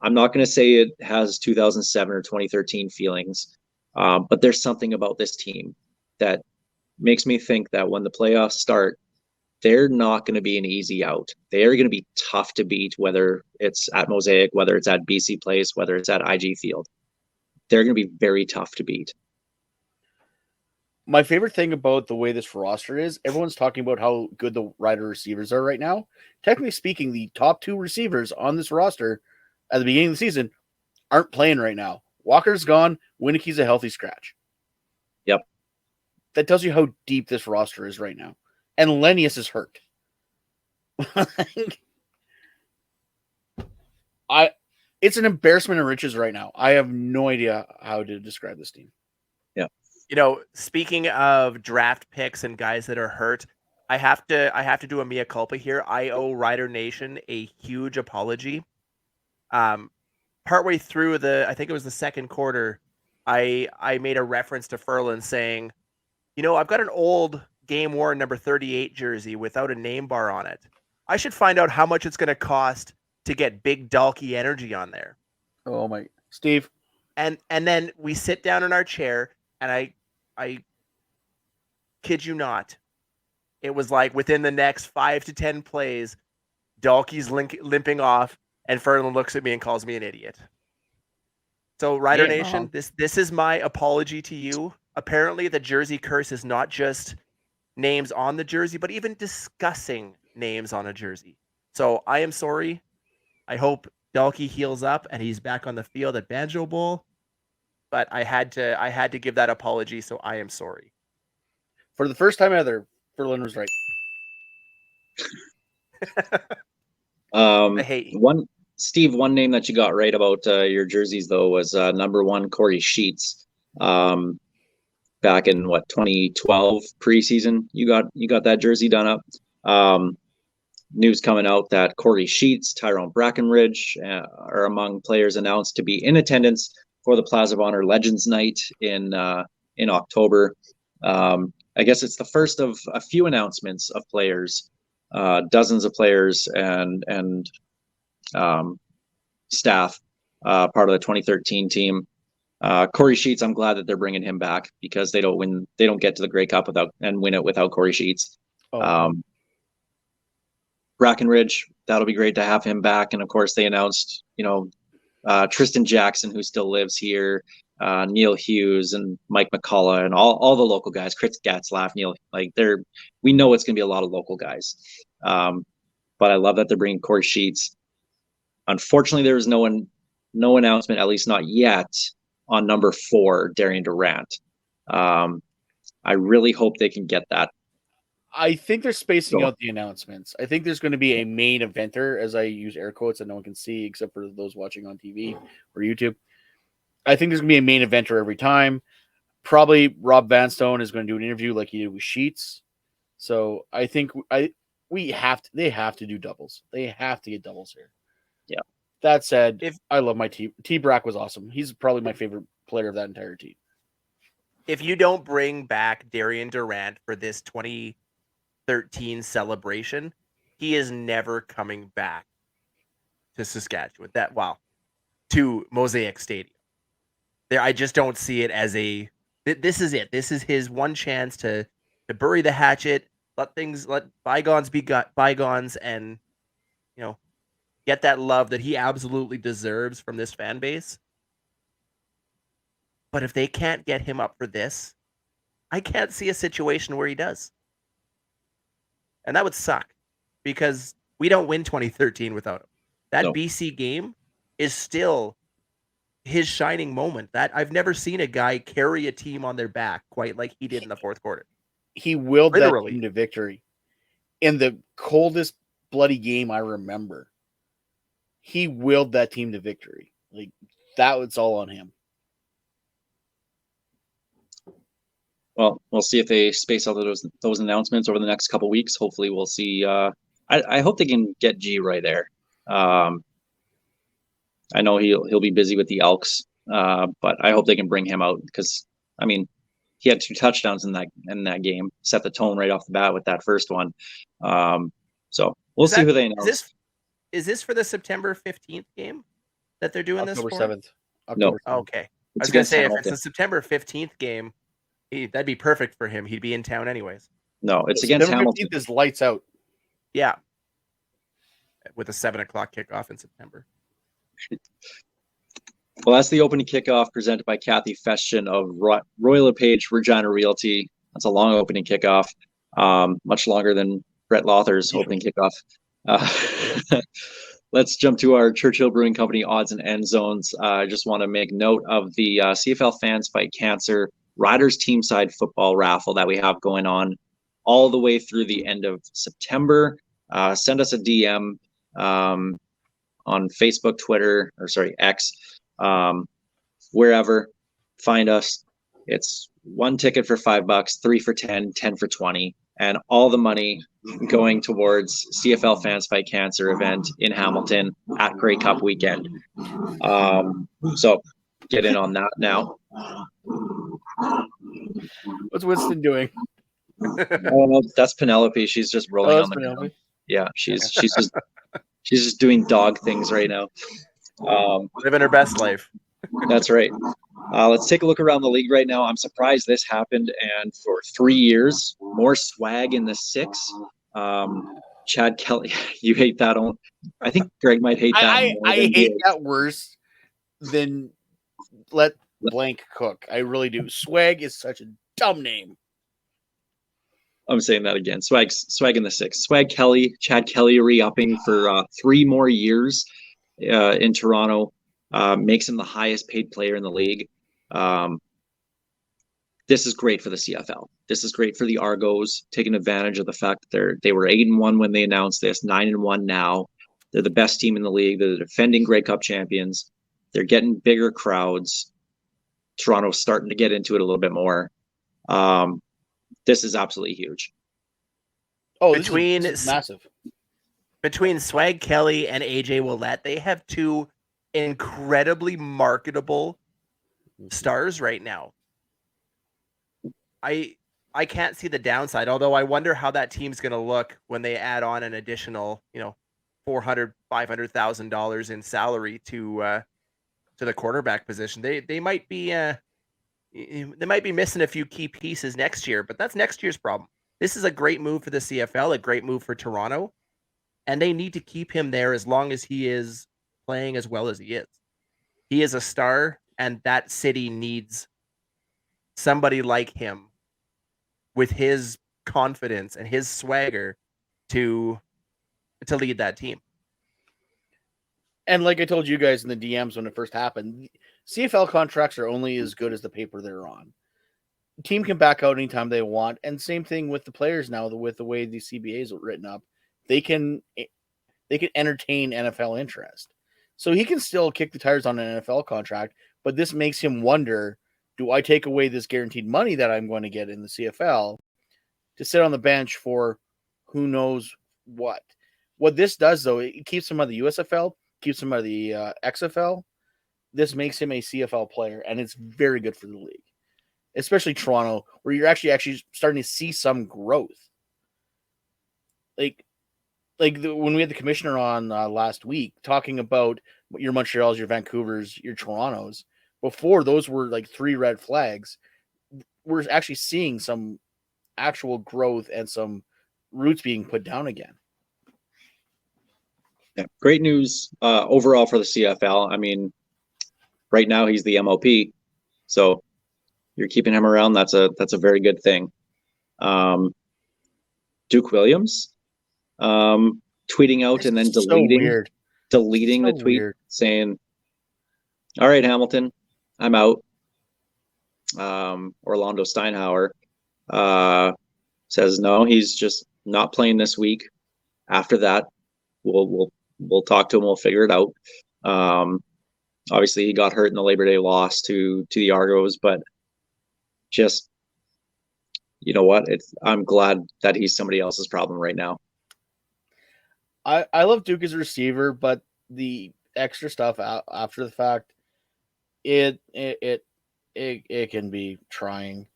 I'm not going to say it has 2007 or 2013 feelings, but there's something about this team that makes me think that when the playoffs start, they're not going to be an easy out. They are going to be tough to beat, whether it's at Mosaic, whether it's at BC Place, whether it's at IG Field. They're going to be very tough to beat. My favorite thing about the way this roster is, everyone's talking about how good the Rider receivers are right now. Technically speaking, the top 2 receivers on this roster at the beginning of the season aren't playing right now. Walker's gone. Winicke's a healthy scratch. Yep. That tells you how deep this roster is right now. And Lenius is hurt. It's an embarrassment of riches right now. I have no idea how to describe this team. Yeah. You know, speaking of draft picks and guys that are hurt, I have to do a mea culpa here. I owe Rider Nation a huge apology. Partway through I think it was the second quarter, I made a reference to Furlan saying, you know, I've got an old game worn number 38 jersey without a name bar on it. I should find out how much it's going to cost to get big Dalkey energy on there. Oh my, Steve. And then we sit down in our chair, and I kid you not, it was like within the next 5 to 10 plays, Dalkey's limping off, and Furlan looks at me and calls me an idiot. So Rider Nation, this is my apology to you. Apparently, the jersey curse is not just names on the jersey, but even discussing names on a jersey. So I am sorry. I hope Dalkey heals up and he's back on the field at Banjo Bowl. But I had to give that apology, so I am sorry. For the first time ever, Furlan was right. I hate you. Steve, one name that you got right about your jerseys though was number 1 Corey Sheets. Back in 2012 preseason, you got that jersey done up. News coming out that Corey Sheets, Tyrone Brackenridge are among players announced to be in attendance for the Plaza of Honor Legends Night in October. I guess it's the first of a few announcements of players, dozens of players and staff, part of the 2013 team. Corey Sheets, I'm glad that they're bringing him back because they don't get to the Grey Cup win it without Corey Sheets. Brackenridge, that'll be great to have him back. And of course they announced, Tristan Jackson, who still lives here, Neil Hughes and Mike McCullough and all the local guys, Chris Gatzlaff, we know it's going to be a lot of local guys. But I love that they're bringing Corey Sheets. Unfortunately, there was no announcement, at least not yet, on number 4, Darian Durant. I really hope they can get that. I think they're spacing out the announcements. I think there's going to be a main eventer, as I use air quotes that no one can see except for those watching on TV or YouTube. I think there's going to be a main eventer every time. Probably Rob Vanstone is going to do an interview like he did with Sheets. So I think they have to do doubles. They have to get doubles here. Yeah. That said, I love my team. T-Brack was awesome. He's probably my favorite player of that entire team. If you don't bring back Darian Durant for this 2013 celebration, he is never coming back to Saskatchewan. To Mosaic Stadium. I just don't see it as this is it. This is his one chance to bury the hatchet, let bygones be bygones, and get that love that he absolutely deserves from this fan base. But if they can't get him up for this, I can't see a situation where he does. And that would suck because we don't win 2013 without him. That BC game is still his shining moment. That I've never seen a guy carry a team on their back quite like he did in the fourth quarter. He willed that team to victory. in the coldest bloody game I remember, he willed that team to victory. Like, that was all on him. Well, we'll see if they space out those announcements over the next couple weeks. Hopefully, we'll see. I hope they can get G right there. I know he'll be busy with the Elks, but I hope they can bring him out because, I mean, he had 2 touchdowns in that game, set the tone right off the bat with that first one. So we'll see who they announce. Is this for the September 15th game that they're doing October this for? 7th. No. 7th. Okay. I It's was going to against say, if Hamilton. it's the September 15th game, that'd be perfect for him. He'd be in town anyways. No, it's against September Hamilton. 15th is lights out. Yeah. With a 7 o'clock kickoff in September. Well, that's the opening kickoff presented by Kathy Festian of Royal LePage Regina Realty. That's a long opening kickoff, much longer than Brett Lother's opening kickoff. Let's jump to our Churchill Brewing Company odds and end zones. I just want to make note of the CFL Fans Fight Cancer Riders Team Side Football raffle that we have going on all the way through the end of September. Send us a DM on Facebook, Twitter, X, wherever. Find us. It's 1 ticket for $5, 3 for 10, 10 for 20, and all the money going towards CFL Fans Fight Cancer event in Hamilton at Grey Cup weekend. So get in on that now. What's Winston doing? Oh, that's Penelope. She's just rolling on the Penelope. ground. Yeah, she's just doing dog things right now. Living her best life. That's right. Let's take a look around the league right now. I'm surprised this happened, and for 3 years, more swag in the 6. Chad Kelly, you hate that one. I think Greg might hate that. I hate that worse than let blank cook. I really do. Swag is such a dumb name. I'm saying that again. Swag in the 6. Swag Kelly, Chad Kelly re-upping for 3 more years in Toronto. Makes him the highest paid player in the league. This is great for the CFL. This is great for the Argos, taking advantage of the fact that they were 8-1 when they announced this, 9-1 now. They're the best team in the league. They're the defending Grey Cup champions. They're getting bigger crowds. Toronto's starting to get into it a little bit more. This is absolutely huge. Oh, this is massive. Between Swag Kelly and AJ Willette, they have 2 incredibly marketable stars right now. I can't see the downside, although I wonder how that team's going to look when they add on an additional, $400,000-$500,000 in salary to the quarterback position. They might be missing a few key pieces next year, but that's next year's problem. This is a great move for the CFL, a great move for Toronto, and they need to keep him there as long as he is playing as well as he is. He is a star, and that city needs somebody like him with his confidence and his swagger to lead that team. And like I told you guys in the DMs when it first happened, CFL contracts are only as good as the paper they're on. The team can back out anytime they want, and same thing with the players now. With the way the CBAs are written up, they can entertain NFL interest. So he can still kick the tires on an NFL contract, but this makes him wonder, do I take away this guaranteed money that I'm going to get in the CFL to sit on the bench for who knows what? What this does, though, it keeps him out of the USFL, keeps him out of the XFL. This makes him a CFL player, and it's very good for the league, especially Toronto, where you're actually starting to see some growth. When we had the commissioner on last week talking about your Montreals, your Vancouvers, your Torontos, before those were like 3 red flags, we're actually seeing some actual growth and some roots being put down again. Yeah, great news overall for the CFL. I mean, right now he's the MOP, so you're keeping him around. That's a very good thing. Duke Williams tweeting out and then deleting the tweet saying, "All right, Hamilton, I'm out." Orlando Steinhauer says no, he's just not playing this week. After that, we'll talk to him. We'll figure it out. Obviously, he got hurt in the Labor Day loss to the Argos, but just, you know what? I'm glad that he's somebody else's problem right now. I love Duke as a receiver, but the extra stuff after the fact, it can be trying.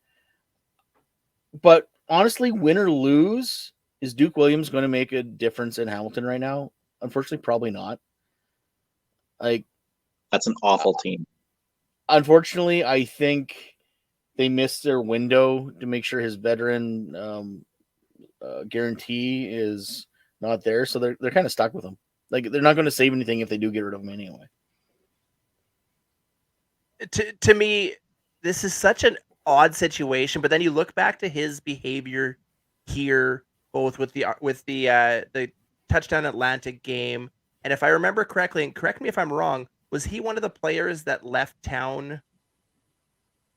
But honestly, win or lose, is Duke Williams going to make a difference in Hamilton right now? Unfortunately, probably not. Like, that's an awful team. Unfortunately, I think they missed their window to make sure his veteran guarantee is not there, so they're kind of stuck with him. Like, they're not going to save anything if they do get rid of him anyway. To me, this is such an odd situation. But then you look back to his behavior here, both with the touchdown Atlantic game, and if I remember correctly, and correct me if I'm wrong, was he one of the players that left town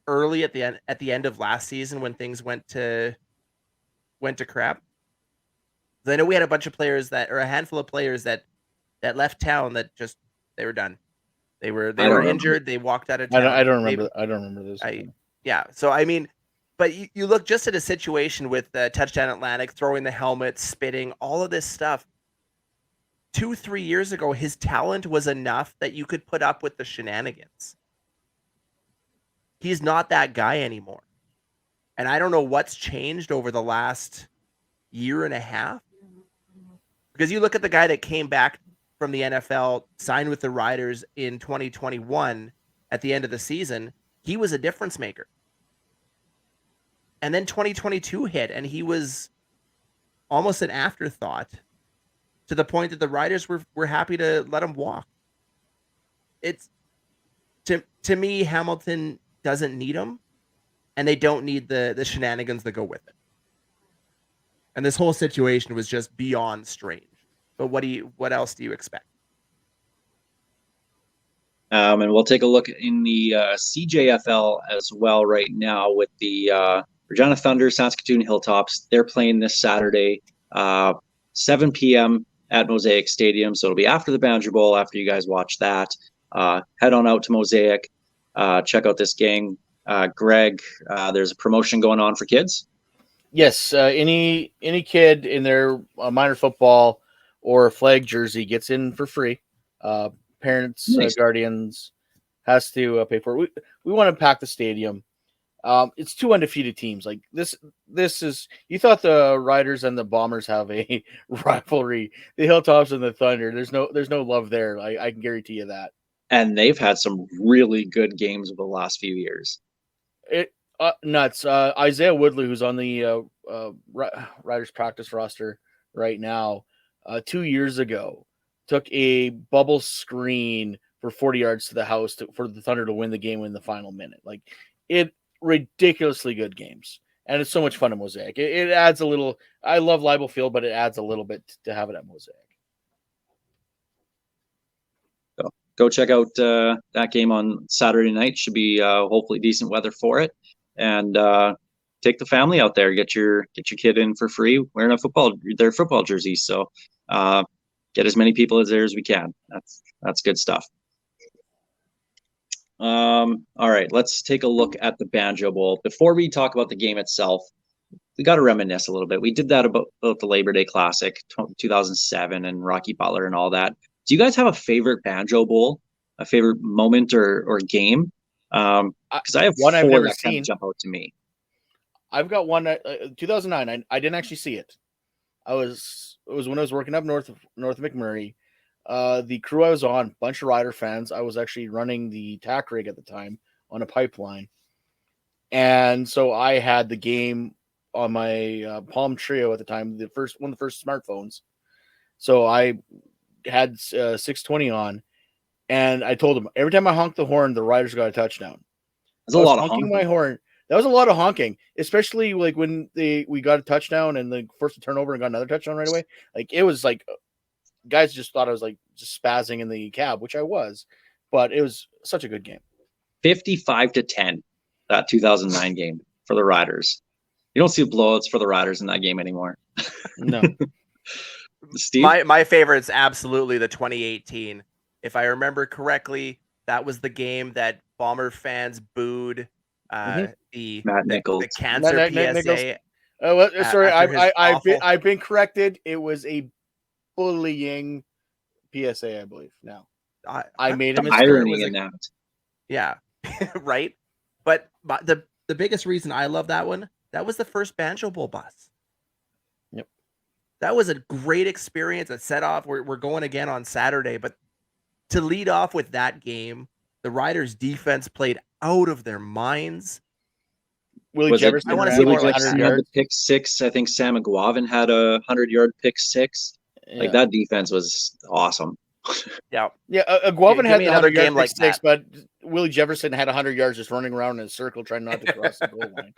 early at the end of last season when things went to crap? I know we had a bunch of players or a handful of players that left town that just they were done. They were injured. They walked out of town. I don't remember this. Yeah. So I mean, but you look just at a situation with touchdown Atlantic, throwing the helmet, spitting, all of this stuff. 2-3 years ago, his talent was enough that you could put up with the shenanigans. He's not that guy anymore. And I don't know what's changed over the last year and a half. Because you look at the guy that came back from the NFL, signed with the Riders in 2021 at the end of the season, he was a difference maker. And then 2022 hit, and he was almost an afterthought to the point that the Riders were happy to let him walk. It's to me, Hamilton doesn't need him, and they don't need the shenanigans that go with it. And this whole situation was just beyond strange. But what else do you expect? And we'll take a look in the CJFL as well right now with the Regina Thunder, Saskatoon Hilltops. They're playing this Saturday, 7 p.m. at Mosaic Stadium. So it'll be after the Banjo Bowl, after you guys watch that. Head on out to Mosaic. Check out this game. Greg, there's a promotion going on for kids. Yes, any kid in their minor football or flag jersey gets in for free. Parents, Nice. Guardians has to pay for it. We want to pack the stadium. It's two undefeated teams. Like this is, you thought the Riders and the Bombers have a rivalry. The Hilltops and the Thunder, there's no love there. I can guarantee you that. And they've had some really good games over the last few years. Nuts. Isaiah Woodley, who's on the Riders practice roster right now, 2 years ago, took a bubble screen for 40 yards to the house for the Thunder to win the game in the final minute. Like, ridiculously good games. And it's so much fun at Mosaic. It adds a little, I love Libel Field, but it adds a little bit to have it at Mosaic. Go check out that game on Saturday night. Should be hopefully decent weather for it. And take the family out there. Get your kid in for free wearing their football jerseys. So get as many people as there as we can. That's good stuff. All right, let's take a look at the Banjo Bowl. Before we talk about the game itself, we got to reminisce a little bit. We did that about the Labor Day Classic, 2007, and Rocky Butler and all that. Do you guys have a favorite Banjo Bowl, a favorite moment or game? Because I have one I've four never that kind seen. of jump out to me. I've got one 2009. I didn't actually see it. It was when I was working up north of McMurray. The crew I was on, bunch of Rider fans. I was actually running the tack rig at the time on a pipeline, and so I had the game on my Palm Trio at the time, one of the first smartphones. So I had 620 on, and I told them every time I honked the horn, the Riders got a touchdown. There's a lot of honking honking. my horn. That was a lot of honking, especially like when we got a touchdown and the first turnover and got another touchdown right away. Like, it was like guys just thought I was like just spazzing in the cab, which I was, but it was such a good game. 55-10, that 2009 game for the Riders. You don't see blowouts for the Riders in that game anymore. No. Steve? My favorite's absolutely the 2018. If I remember correctly, that was the game that Bomber fans booed the Matt Nichols. the cancer Matt PSA. Nichols. Oh, sorry, after his awful- I've been corrected. It was a bullying PSA, I believe. Now I made a The mistake. irony in that. Yeah, right. But the biggest reason I love that one, that was the first Banjo Bowl bus. Yep. That was a great experience. It set off. We're going again on Saturday, but to lead off with that game, the Riders' defense played out of their minds. Willie Jefferson. I wanna ran see Willie more like like Jefferson 100 had the yards. pick six. I think Sam McGuavin had a 100-yard pick six. Like that defense was awesome. Yeah. Yeah, Guavin Give had me the another 100 yard game like pick six, that. but Willie Jefferson had 100 yards just running around in a circle trying not to cross the goal line.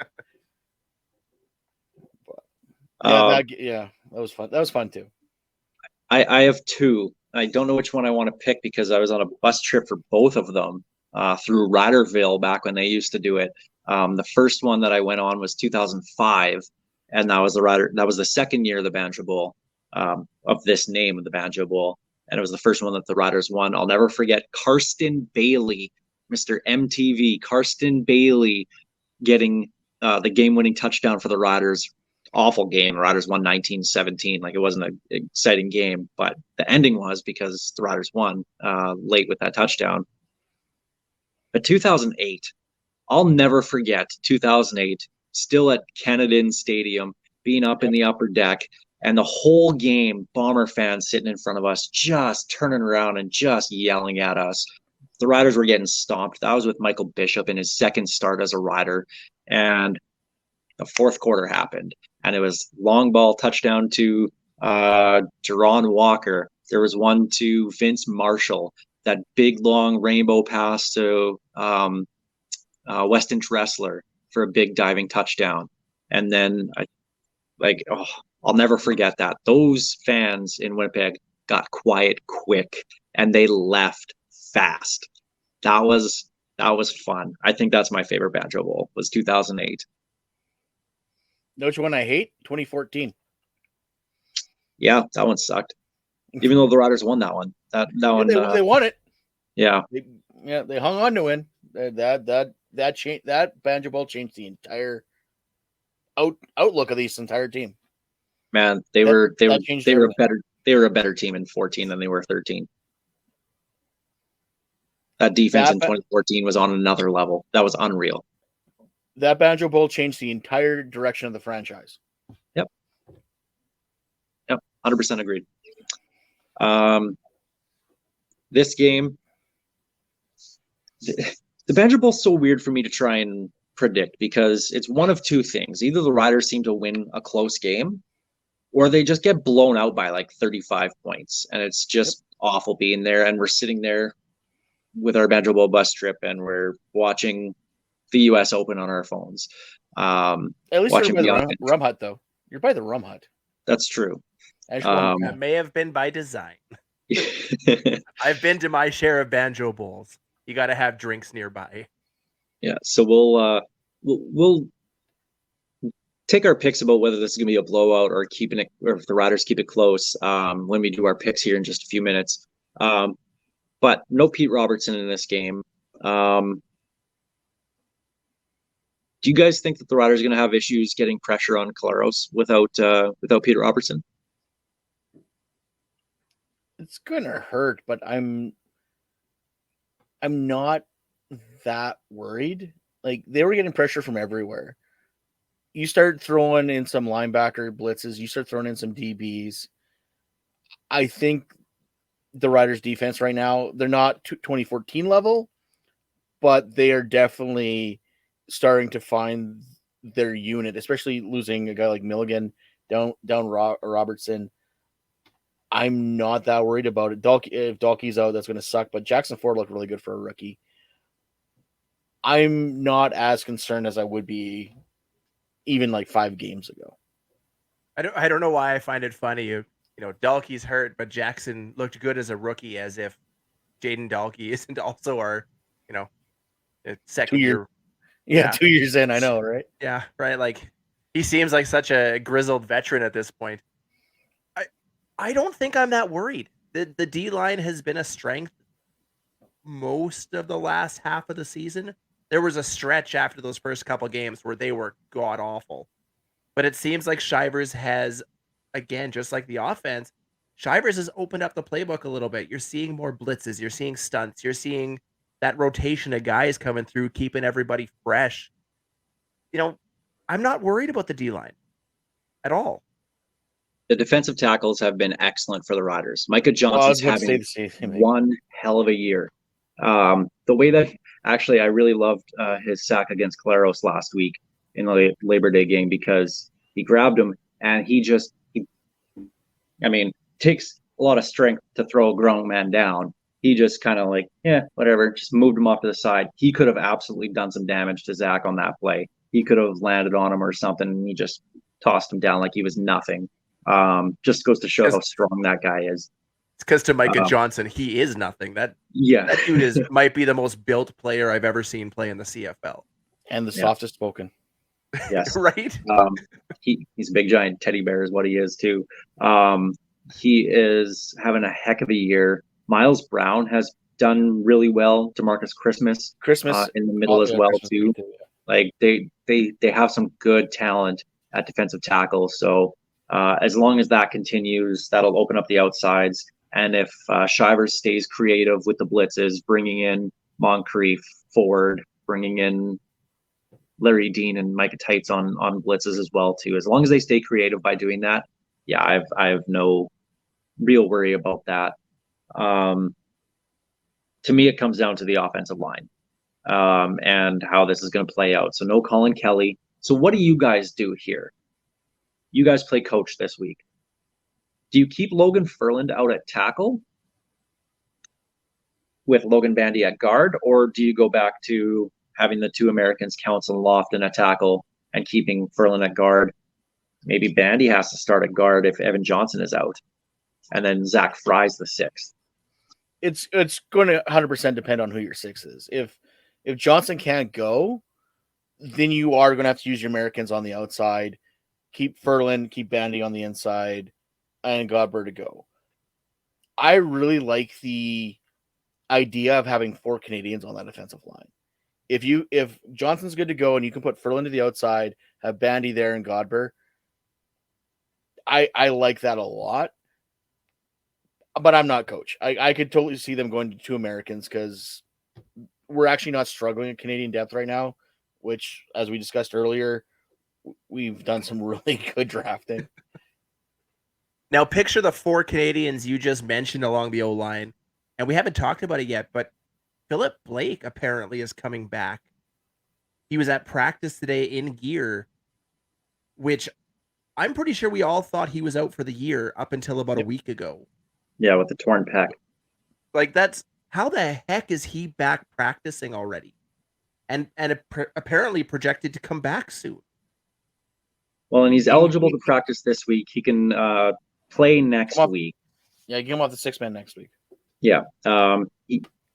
That was fun. That was fun too. I have two. I don't know which one I want to pick because I was on a bus trip for both of them through Riderville back when they used to do it. The first one that I went on was 2005, and that was the second year of the Banjo Bowl, of this name of the Banjo Bowl, and it was the first one that the Riders won. I'll never forget Karsten Bailey, Mr. MTV, Karsten Bailey getting the game-winning touchdown for the Riders. Awful game. The Riders won 19-17. Like, it wasn't an exciting game, but the ending was because the Riders won late with that touchdown. But 2008, I'll never forget 2008, still at Canadian Stadium, being up in the upper deck, and the whole game, Bomber fans sitting in front of us, just turning around and just yelling at us. The Riders were getting stomped. That was with Michael Bishop in his second start as a Rider. And the fourth quarter happened, and it was long ball touchdown to Jerron Walker. There was one to Vince Marshall, that big long rainbow pass to Weston Dressler for a big diving touchdown. And then I'll never forget that. Those fans in Winnipeg got quiet quick, and they left fast. That was fun. I think that's my favorite Banjo Bowl, was 2008. Know which one I hate? 2014. Yeah, that one sucked. Even though the Riders won that one. That one. They won it. Yeah. They hung on to win. That change, that Banjo Bowl changed the entire outlook of this entire team. Man, they were a better team in 14 than they were 13. That defense in 2014 was on another level. That was unreal. That Banjo Bowl changed the entire direction of the franchise. Yep, 100% agreed. This game, the Banjo Bowl is so weird for me to try and predict because it's one of two things. Either the Riders seem to win a close game, or they just get blown out by like 35 points. And it's just awful being there. And we're sitting there with our Banjo Bowl bus trip, and we're watching the U.S. Open on our phones. At least you're by the Rum Hut, though. You're by the Rum Hut. That's true. That may have been by design. I've been to my share of Banjo Bowls. You got to have drinks nearby. Yeah, so we'll take our picks about whether this is going to be a blowout or keeping it, or if the Riders keep it close when we do our picks here in just a few minutes. But no Pete Robertson in this game. Do you guys think that the Riders are going to have issues getting pressure on Collaros without Peter Robertson? It's gonna hurt, but I'm not that worried. Like, they were getting pressure from everywhere. You start throwing in some linebacker blitzes, you start throwing in some DBs. I think the Riders defense right now, they're not 2014 level, but they are definitely starting to find their unit, especially losing a guy like Milligan down Robertson. I'm not that worried about it. If Dalkey's out, that's going to suck. But Jackson Ford looked really good for a rookie. I'm not as concerned as I would be even like 5 games ago. I don't know why I find it funny. You know, Dalkey's hurt, but Jackson looked good as a rookie, as if Jaden Dalkey isn't also our, second year. Yeah, 2 years in, I know, right? Yeah, right. Like, He seems like such a grizzled veteran at this point. I don't think I'm that worried. The D line has been a strength most of the last half of the season. There was a stretch after those first couple games where they were god awful. But it seems like Shivers has, again, just like the offense, Shivers has opened up the playbook a little bit. You're seeing more blitzes, you're seeing stunts, you're seeing that rotation of guys coming through, keeping everybody fresh. You know, I'm not worried about the D line at all. The defensive tackles have been excellent for the Riders. Micah Well, I was Johnson's about to say having the same thing. one hell of a year. The way that actually I really loved his sack against Claros last week in the Labor Day game, because he grabbed him and takes a lot of strength to throw a grown man down. He just kind of like, yeah, whatever, just moved him off to the side. He could have absolutely done some damage to Zach on that play. He could have landed on him or something, and he just tossed him down like he was nothing. Just goes to show how strong that guy is. It's because to Micah Johnson, he is nothing. That dude might be the most built player I've ever seen play in the CFL. And the softest spoken. Yes. Right? He's a big giant teddy bear is what he is too. He is having a heck of a year. Miles Brown has done really well. DeMarcus Christmas in the middle as well too. Like they have some good talent at defensive tackle. So as long as that continues, that'll open up the outsides. And if Shivers stays creative with the blitzes, bringing in Moncrief forward, bringing in Larry Dean and Micah Tights on blitzes as well too. As long as they stay creative by doing that, yeah, I have no real worry about that. To me, it comes down to the offensive line and how this is going to play out. So no Colin Kelly. So what do you guys do here? You guys play coach this week. Do you keep Logan Furland out at tackle with Logan Bandy at guard, or do you go back to having the two Americans, Counts and Lofton, at tackle and keeping Furland at guard? Maybe Bandy has to start at guard if Evan Johnson is out, and then Zach Fry's the sixth. It's going to 100% depend on who your six is. If Johnson can't go, then you are going to have to use your Americans on the outside, keep Furland, keep Bandy on the inside, and Godber to go. I really like the idea of having 4 Canadians on that defensive line. If Johnson's good to go and you can put Furland to the outside, have Bandy there and Godber, I like that a lot. But I'm not coach. I could totally see them going to 2 Americans because we're actually not struggling at Canadian depth right now, which, as we discussed earlier, we've done some really good drafting. Now, picture the 4 Canadians you just mentioned along the O-line, and we haven't talked about it yet, but Philip Blake apparently is coming back. He was at practice today in gear, which I'm pretty sure we all thought he was out for the year up until about a week ago. Yeah, with the torn pec. Like, that's how the heck is he back practicing already? And apparently projected to come back soon. Well, and he's eligible to practice this week. He can play next week. Yeah, get him off the 6-man next week. Yeah.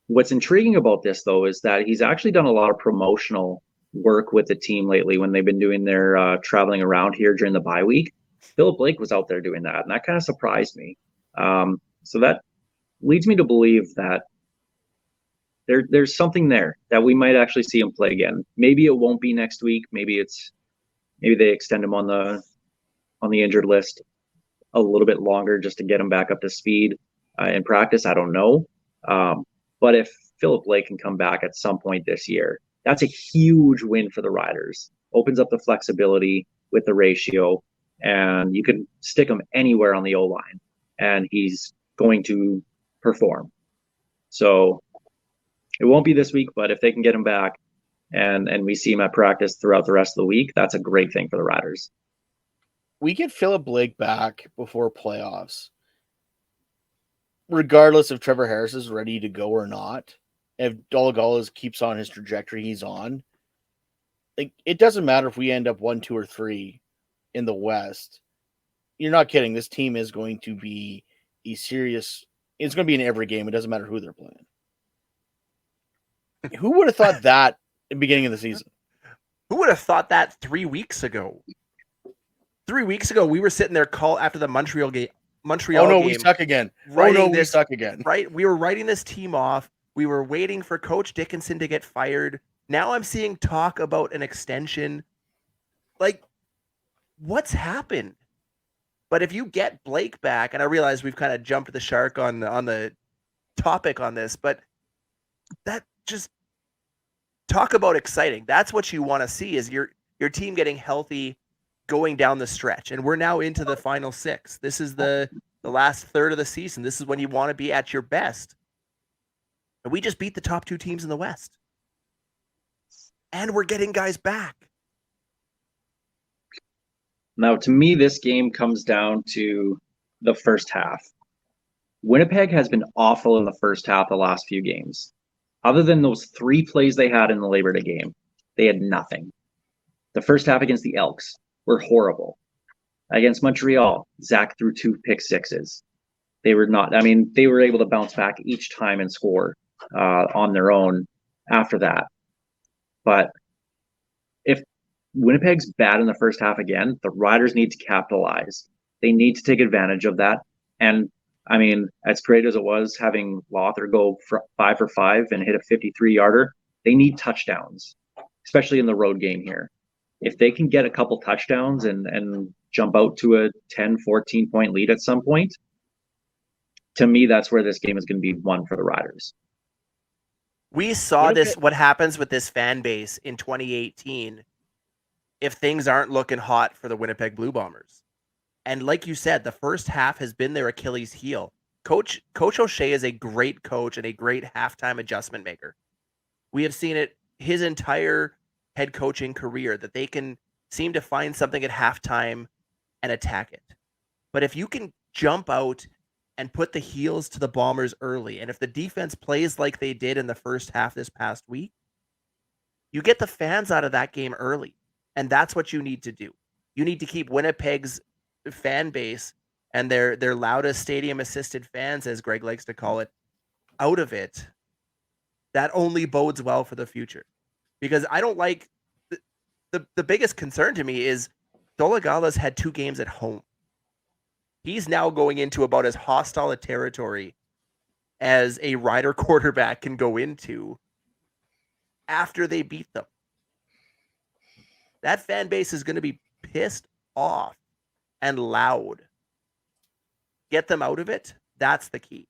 What's intriguing about this, though, is that he's actually done a lot of promotional work with the team lately when they've been doing their traveling around here during the bye week. Philip Blake was out there doing that, and that kind of surprised me. So that leads me to believe that there's something there that we might actually see him play again. Maybe it won't be next week. Maybe they extend him on the injured list a little bit longer just to get him back up to speed in practice. I don't know. But if Philip Blake can come back at some point this year, that's a huge win for the Riders. Opens up the flexibility with the ratio, and you can stick him anywhere on the O-line, and he's going to perform. So it won't be this week, but if they can get him back and we see him at practice throughout the rest of the week, that's a great thing for the Riders. We get Philip Blake back before playoffs. Regardless if Trevor Harris is ready to go or not, if Dolagallas keeps on his trajectory he's on, like, it doesn't matter if we end up 1, 2, or 3 in the West. You're not kidding. This team is going to be it's going to be in every game. It doesn't matter who they're playing. Who would have thought that in the beginning of the season? Who would have thought that 3 weeks ago? 3 weeks ago, we were sitting there after the Montreal game. Oh no, we suck again. We suck again. Right, we were writing this team off. We were waiting for Coach Dickenson to get fired. Now I'm seeing talk about an extension. Like, what's happened? But if you get Blake back, and I realize we've kind of jumped the shark on the topic on this, but that just talk about exciting. That's what you want to see, is your team getting healthy going down the stretch. And we're now into the final 6. This is the last third of the season. This is when you want to be at your best. And we just beat the top 2 teams in the West. And we're getting guys back. Now, to me, this game comes down to the first half. Winnipeg has been awful in the first half the last few games. Other than those 3 plays they had in the Labor Day game, they had nothing. The first half against the Elks were horrible. Against Montreal, Zach threw 2 pick sixes. They were able to bounce back each time and score on their own after that. But if Winnipeg's bad in the first half again, the Riders need to capitalize. They need to take advantage of that. And I mean, as great as it was having Lothar go for 5 for 5 and hit a 53-yarder, they need touchdowns, especially in the road game here. If they can get a couple touchdowns and jump out to a 10, 14-point lead at some point, to me, that's where this game is going to be won for the Riders. We saw what happens with this fan base in 2018 if things aren't looking hot for the Winnipeg Blue Bombers. And like you said, the first half has been their Achilles heel. Coach O'Shea is a great coach and a great halftime adjustment maker. We have seen it his entire head coaching career, that they can seem to find something at halftime and attack it. But if you can jump out and put the heels to the Bombers early, and if the defense plays like they did in the first half this past week, you get the fans out of that game early. And that's what you need to do. You need to keep Winnipeg's fan base and their loudest stadium-assisted fans, as Greg likes to call it, out of it. That only bodes well for the future. Because I don't like... The biggest concern to me is Dolagala's had 2 games at home. He's now going into about as hostile a territory as a Rider quarterback can go into after they beat them. That fan base is going to be pissed off and loud. Get them out of it. That's the key.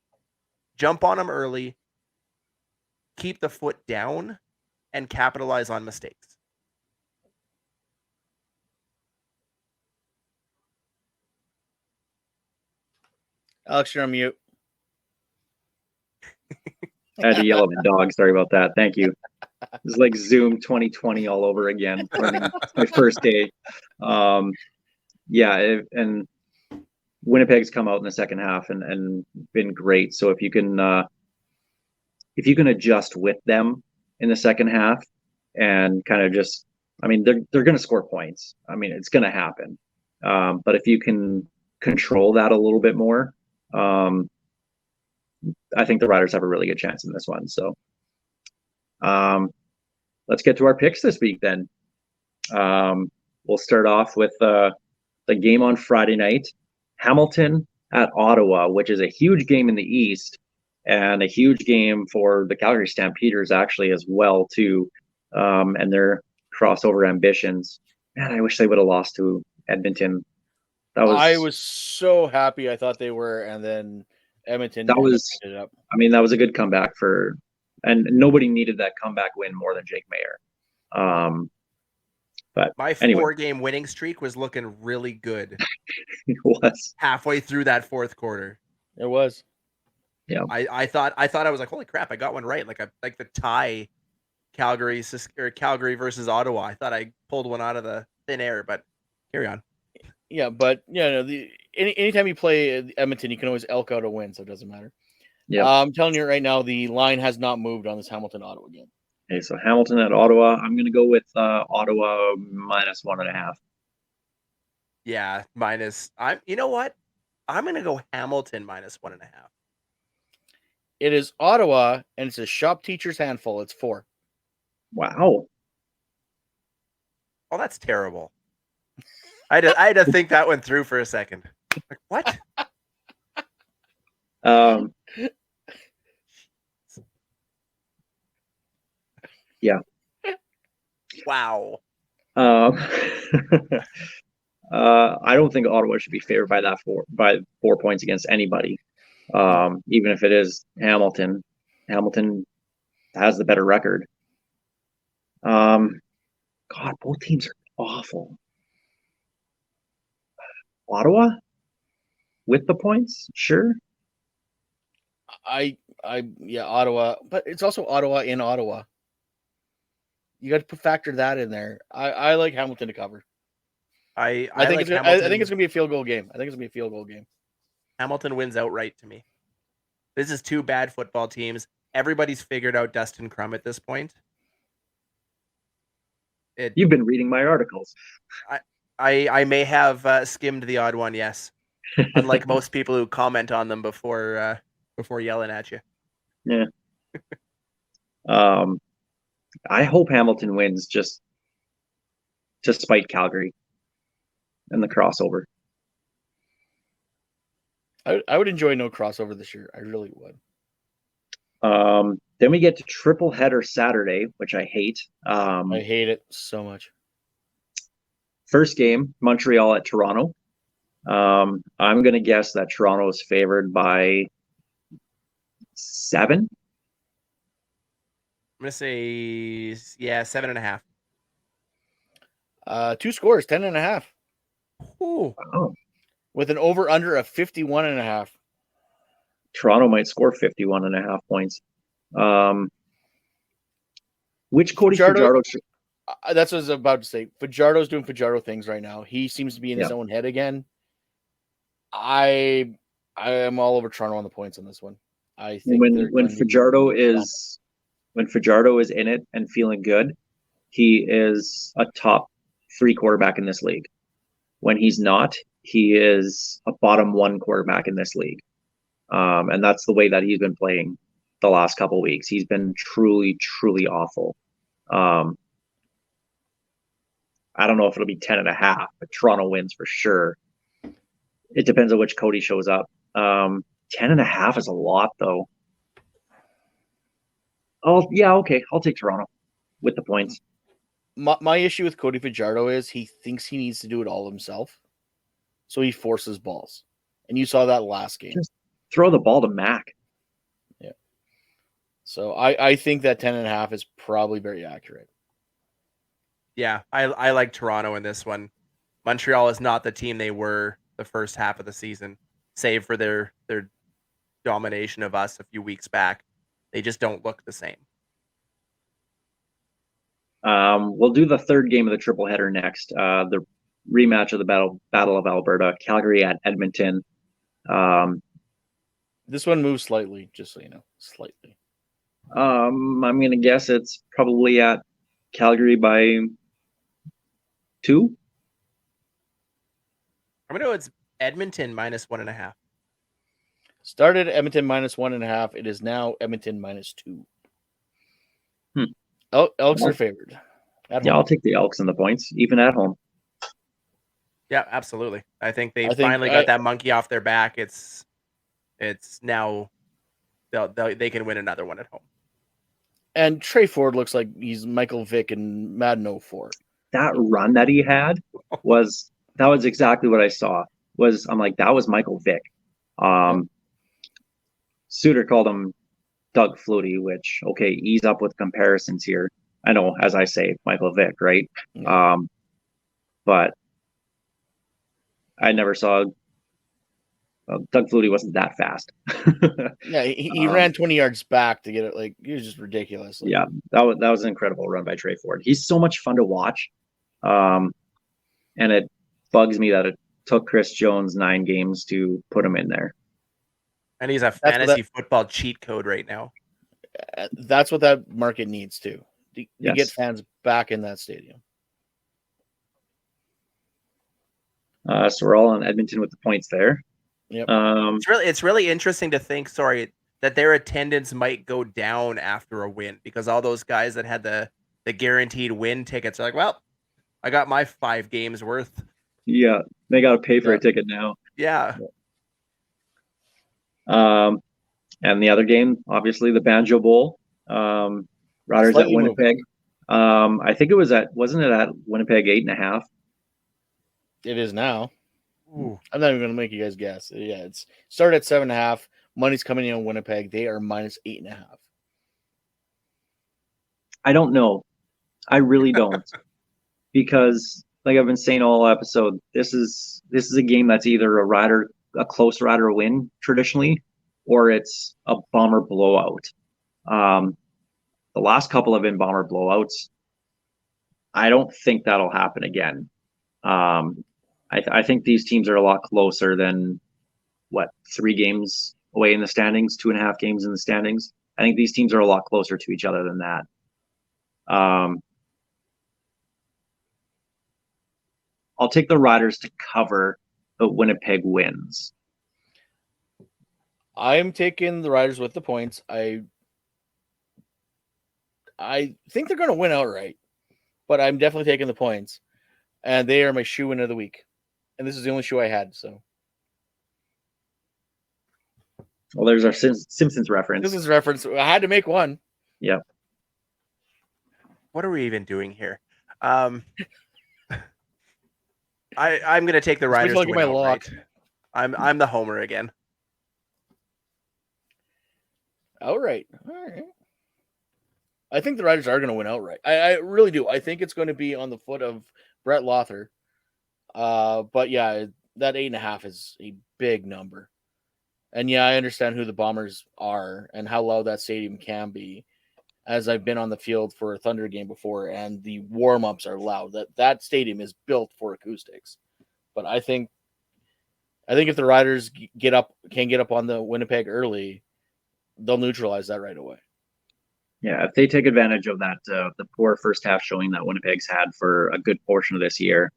Jump on them early, keep the foot down, and capitalize on mistakes. Alex, you're on mute. I had to yell at my dog. Sorry about that. Thank you. It's like Zoom 2020 all over again. It's my first day. And Winnipeg's come out in the second half and been great. So if you can adjust with them in the second half and kind of just, I mean, they're going to score points. I mean, it's going to happen. But if you can control that a little bit more, I think the Riders have a really good chance in this one. So let's get to our picks this week then. We'll start off with the game on Friday night, Hamilton at Ottawa, which is a huge game in the East and a huge game for the Calgary Stampeders actually as well too, and their crossover ambitions. Man, I wish they would have lost to Edmonton. I was so happy. I thought they were, and then Edmonton. That was a good comeback and nobody needed that comeback win more than Jake Mayer. But my 4-game winning streak was looking really good. It was halfway through that fourth quarter. It was. Yeah. I thought I was like, holy crap, I got one right. Like the tie, Calgary versus Ottawa. I thought I pulled one out of the thin air, but carry on. Yeah, but anytime you play Edmonton, you can always elk out a win, so it doesn't matter. Yeah, I'm telling you right now, the line has not moved on this Hamilton-Ottawa game. Okay, so Hamilton at Ottawa. I'm going to go with Ottawa -1.5. Yeah, you know what? I'm going to go Hamilton -1.5. It is Ottawa, and it's a shop teacher's handful. It's 4. Wow. Oh, that's terrible. I had to think that one through for a second. Like, what? Yeah. Wow. I don't think Ottawa should be favored by 4 points against anybody. Even if it is Hamilton. Hamilton has the better record. God, both teams are awful. Ottawa with the points, sure. Yeah, Ottawa, but it's also Ottawa in Ottawa. You got to factor that in there. I like Hamilton to cover. I think like I Hamilton. think it's gonna be a field goal game. Hamilton wins outright to me. This is two bad football teams. Everybody's figured out Dustin Crum at this point. You've been reading my articles. I may have skimmed the odd one, yes. Unlike most people who comment on them before yelling at you. Yeah. I hope Hamilton wins just to spite Calgary and the crossover. I would enjoy no crossover this year. I really would. Then we get to triple header Saturday, which I hate. I hate it so much. First game, Montreal at Toronto. I'm going to guess that Toronto is favored by 7. I'm going to say, 7.5. 2 scores, 10.5. Ooh. Oh. With an over-under of 51.5. Toronto might score 51.5 points. Which Cody Fajardo? That's what I was about to say. Fajardo's doing Fajardo things right now. He seems to be in his own head again. I am all over Toronto on the points on this one. I think when Fajardo is in it and feeling good, he is a top 3 quarterback in this league. When he's not, he is a bottom 1 quarterback in this league. And that's the way that he's been playing the last couple of weeks. He's been truly, truly awful. I don't know if it'll be 10.5, but Toronto wins for sure. It depends on which Cody shows up. 10.5 is a lot, though. Oh, yeah, okay. I'll take Toronto with the points. My issue with Cody Fajardo is he thinks he needs to do it all himself. So he forces balls. And you saw that last game. Just throw the ball to Mac. Yeah. So I think that 10.5 is probably very accurate. Yeah, I like Toronto in this one. Montreal is not the team they were the first half of the season, save for their domination of us a few weeks back. They just don't look the same. We'll do the third game of the triple header next. The rematch of the Battle of Alberta, Calgary at Edmonton. This one moves slightly, just so you know, slightly. I'm going to guess it's probably at Calgary by 2. I'm going to know it's Edmonton minus 1.5. Started at Edmonton minus 1.5. It is now Edmonton minus 2. Elks are favored. I'll take the Elks and the points, even at home. Yeah, absolutely. I think they finally got that monkey off their back. It's now they can win another one at home. And Trey Ford looks like he's Michael Vick and Madden 04. That run that he had was exactly what I saw. I'm like, that was Michael Vick. Suter called him Doug Flutie, which, okay, ease up with comparisons here. I know, as I say, Michael Vick, right? Yeah. But I never saw Doug Flutie wasn't that fast. Yeah, he ran 20 yards back to get it. Like, he was just ridiculous. Yeah, that was an incredible run by Trey Ford. He's so much fun to watch. And it bugs me that it took Chris Jones 9 games to put him in there. And he's a fantasy football cheat code right now. That's what that market needs to get fans back in that stadium. So we're all on Edmonton with the points there. Yep. It's really interesting to think, that their attendance might go down after a win, because all those guys that had the guaranteed win tickets are like, well, I got my 5 games worth. Yeah, they got to pay for Yeah. a ticket now. Yeah. And the other game, obviously, the Banjo Bowl. Riders at Slightly moved. Winnipeg. I think wasn't it at Winnipeg 8.5? It is now. Ooh. I'm not even going to make you guys guess. Yeah, it's started at 7.5. Money's coming in on Winnipeg. They are minus 8.5. I don't know. I really don't. Because like I've been saying all episode, this is a game that's either a close rider win traditionally, or it's a bomber blowout. The last couple have been bomber blowouts. I don't think that'll happen again. I think these teams are a lot closer than 3 games away in the standings, 2.5 games in the standings. I think these teams are a lot closer to each other than that. I'll take the Riders to cover, but Winnipeg wins. I'm taking the Riders with the points. I think they're going to win outright, but I'm definitely taking the points. And they are my shoe-in of the week. And this is the only shoe I had, so. Well, there's our Simpsons reference. This is reference. I had to make one. Yeah. What are we even doing here? I'm going to take the Riders. Look To at win my lock. outright. I'm the homer again. Outright. All right. I think the Riders are going to win outright. I really do. I think it's going to be on the foot of Brett Lothar. But yeah, that 8.5 is a big number. And yeah, I understand who the Bombers are and how loud that stadium can be, as I've been on the field for a Thunder game before, and the warm-ups are loud. That stadium is built for acoustics. But I think if the Riders can get up on the Winnipeg early, they'll neutralize that right away. Yeah, if they take advantage of that, the poor first half showing that Winnipeg's had for a good portion of this year,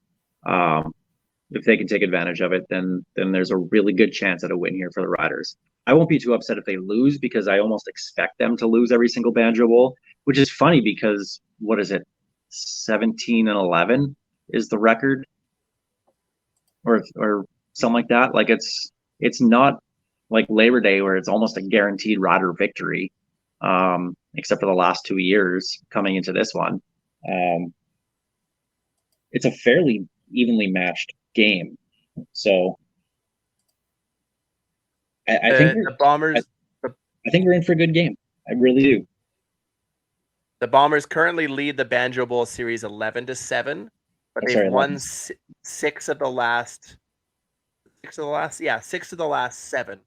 if they can take advantage of it, then there's a really good chance at a win here for the Riders. I won't be too upset if they lose, because I almost expect them to lose every single Banjo Bowl, which is funny because, what is it, 17-11 is the record, or something like that. Like it's not like Labor Day where it's almost a guaranteed Rider victory, except for the last 2 years coming into this one. It's a fairly evenly matched game, so I think The Bombers. I think we're in for a good game. I really do. The Bombers currently lead the Banjo Bowl series 11-7, but Oh, they've sorry, won 11. six of the last 7.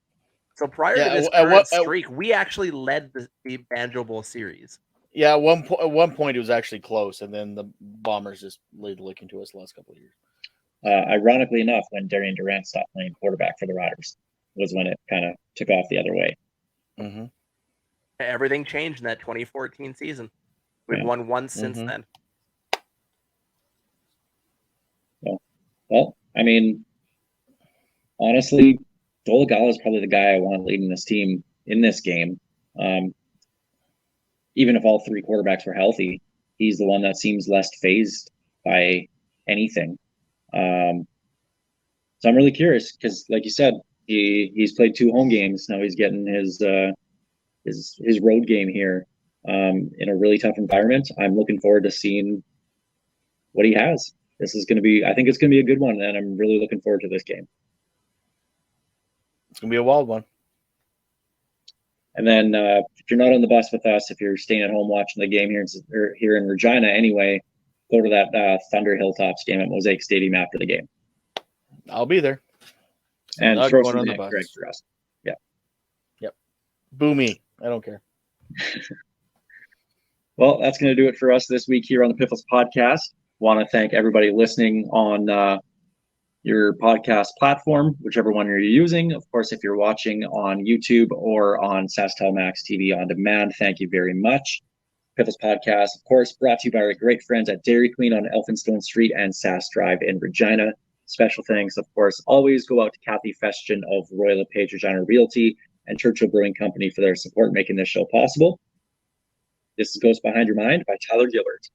So prior to this current streak, we actually led the Banjo Bowl series. Yeah, at one point it was actually close, and then the Bombers just laid the lick into us the last couple of years. Ironically enough, when Darian Durant stopped playing quarterback for the Riders was when it kind of took off the other way. Mm-hmm. Everything changed in that 2014 season. We've won once since then. Well, I mean, honestly, Dolagala is probably the guy I want leading this team in this game. Even if all 3 quarterbacks were healthy, he's the one that seems less phased by anything. So I'm really curious because, like you said, he's played 2 home games. Now he's getting his road game here in a really tough environment. I'm looking forward to seeing what he has. I think it's going to be a good one, and I'm really looking forward to this game. It's going to be a wild one. And then if you're not on the bus with us, if you're staying at home watching the game here in Regina anyway, go to that Thunder Hilltops game at Mosaic Stadium after the game. I'll be there. And Not throw going some on the Greg bus. for us. Yeah. Yep. Boo me. I don't care. Well, that's going to do it for us this week here on the Piffles podcast. Want to thank everybody listening on your podcast platform, whichever one you're using. Of course, if you're watching on YouTube or on SaskTel Max TV on demand, thank you very much. Piffles podcast, of course, brought to you by our great friends at Dairy Queen on Elphinstone Street and Sask Drive in Regina. Special thanks, of course, always go out to Kathy Festian of Royal LePage Regina Realty and Churchill Brewing Company for their support making this show possible. This is Ghost Behind Your Mind by Tyler Gilbert.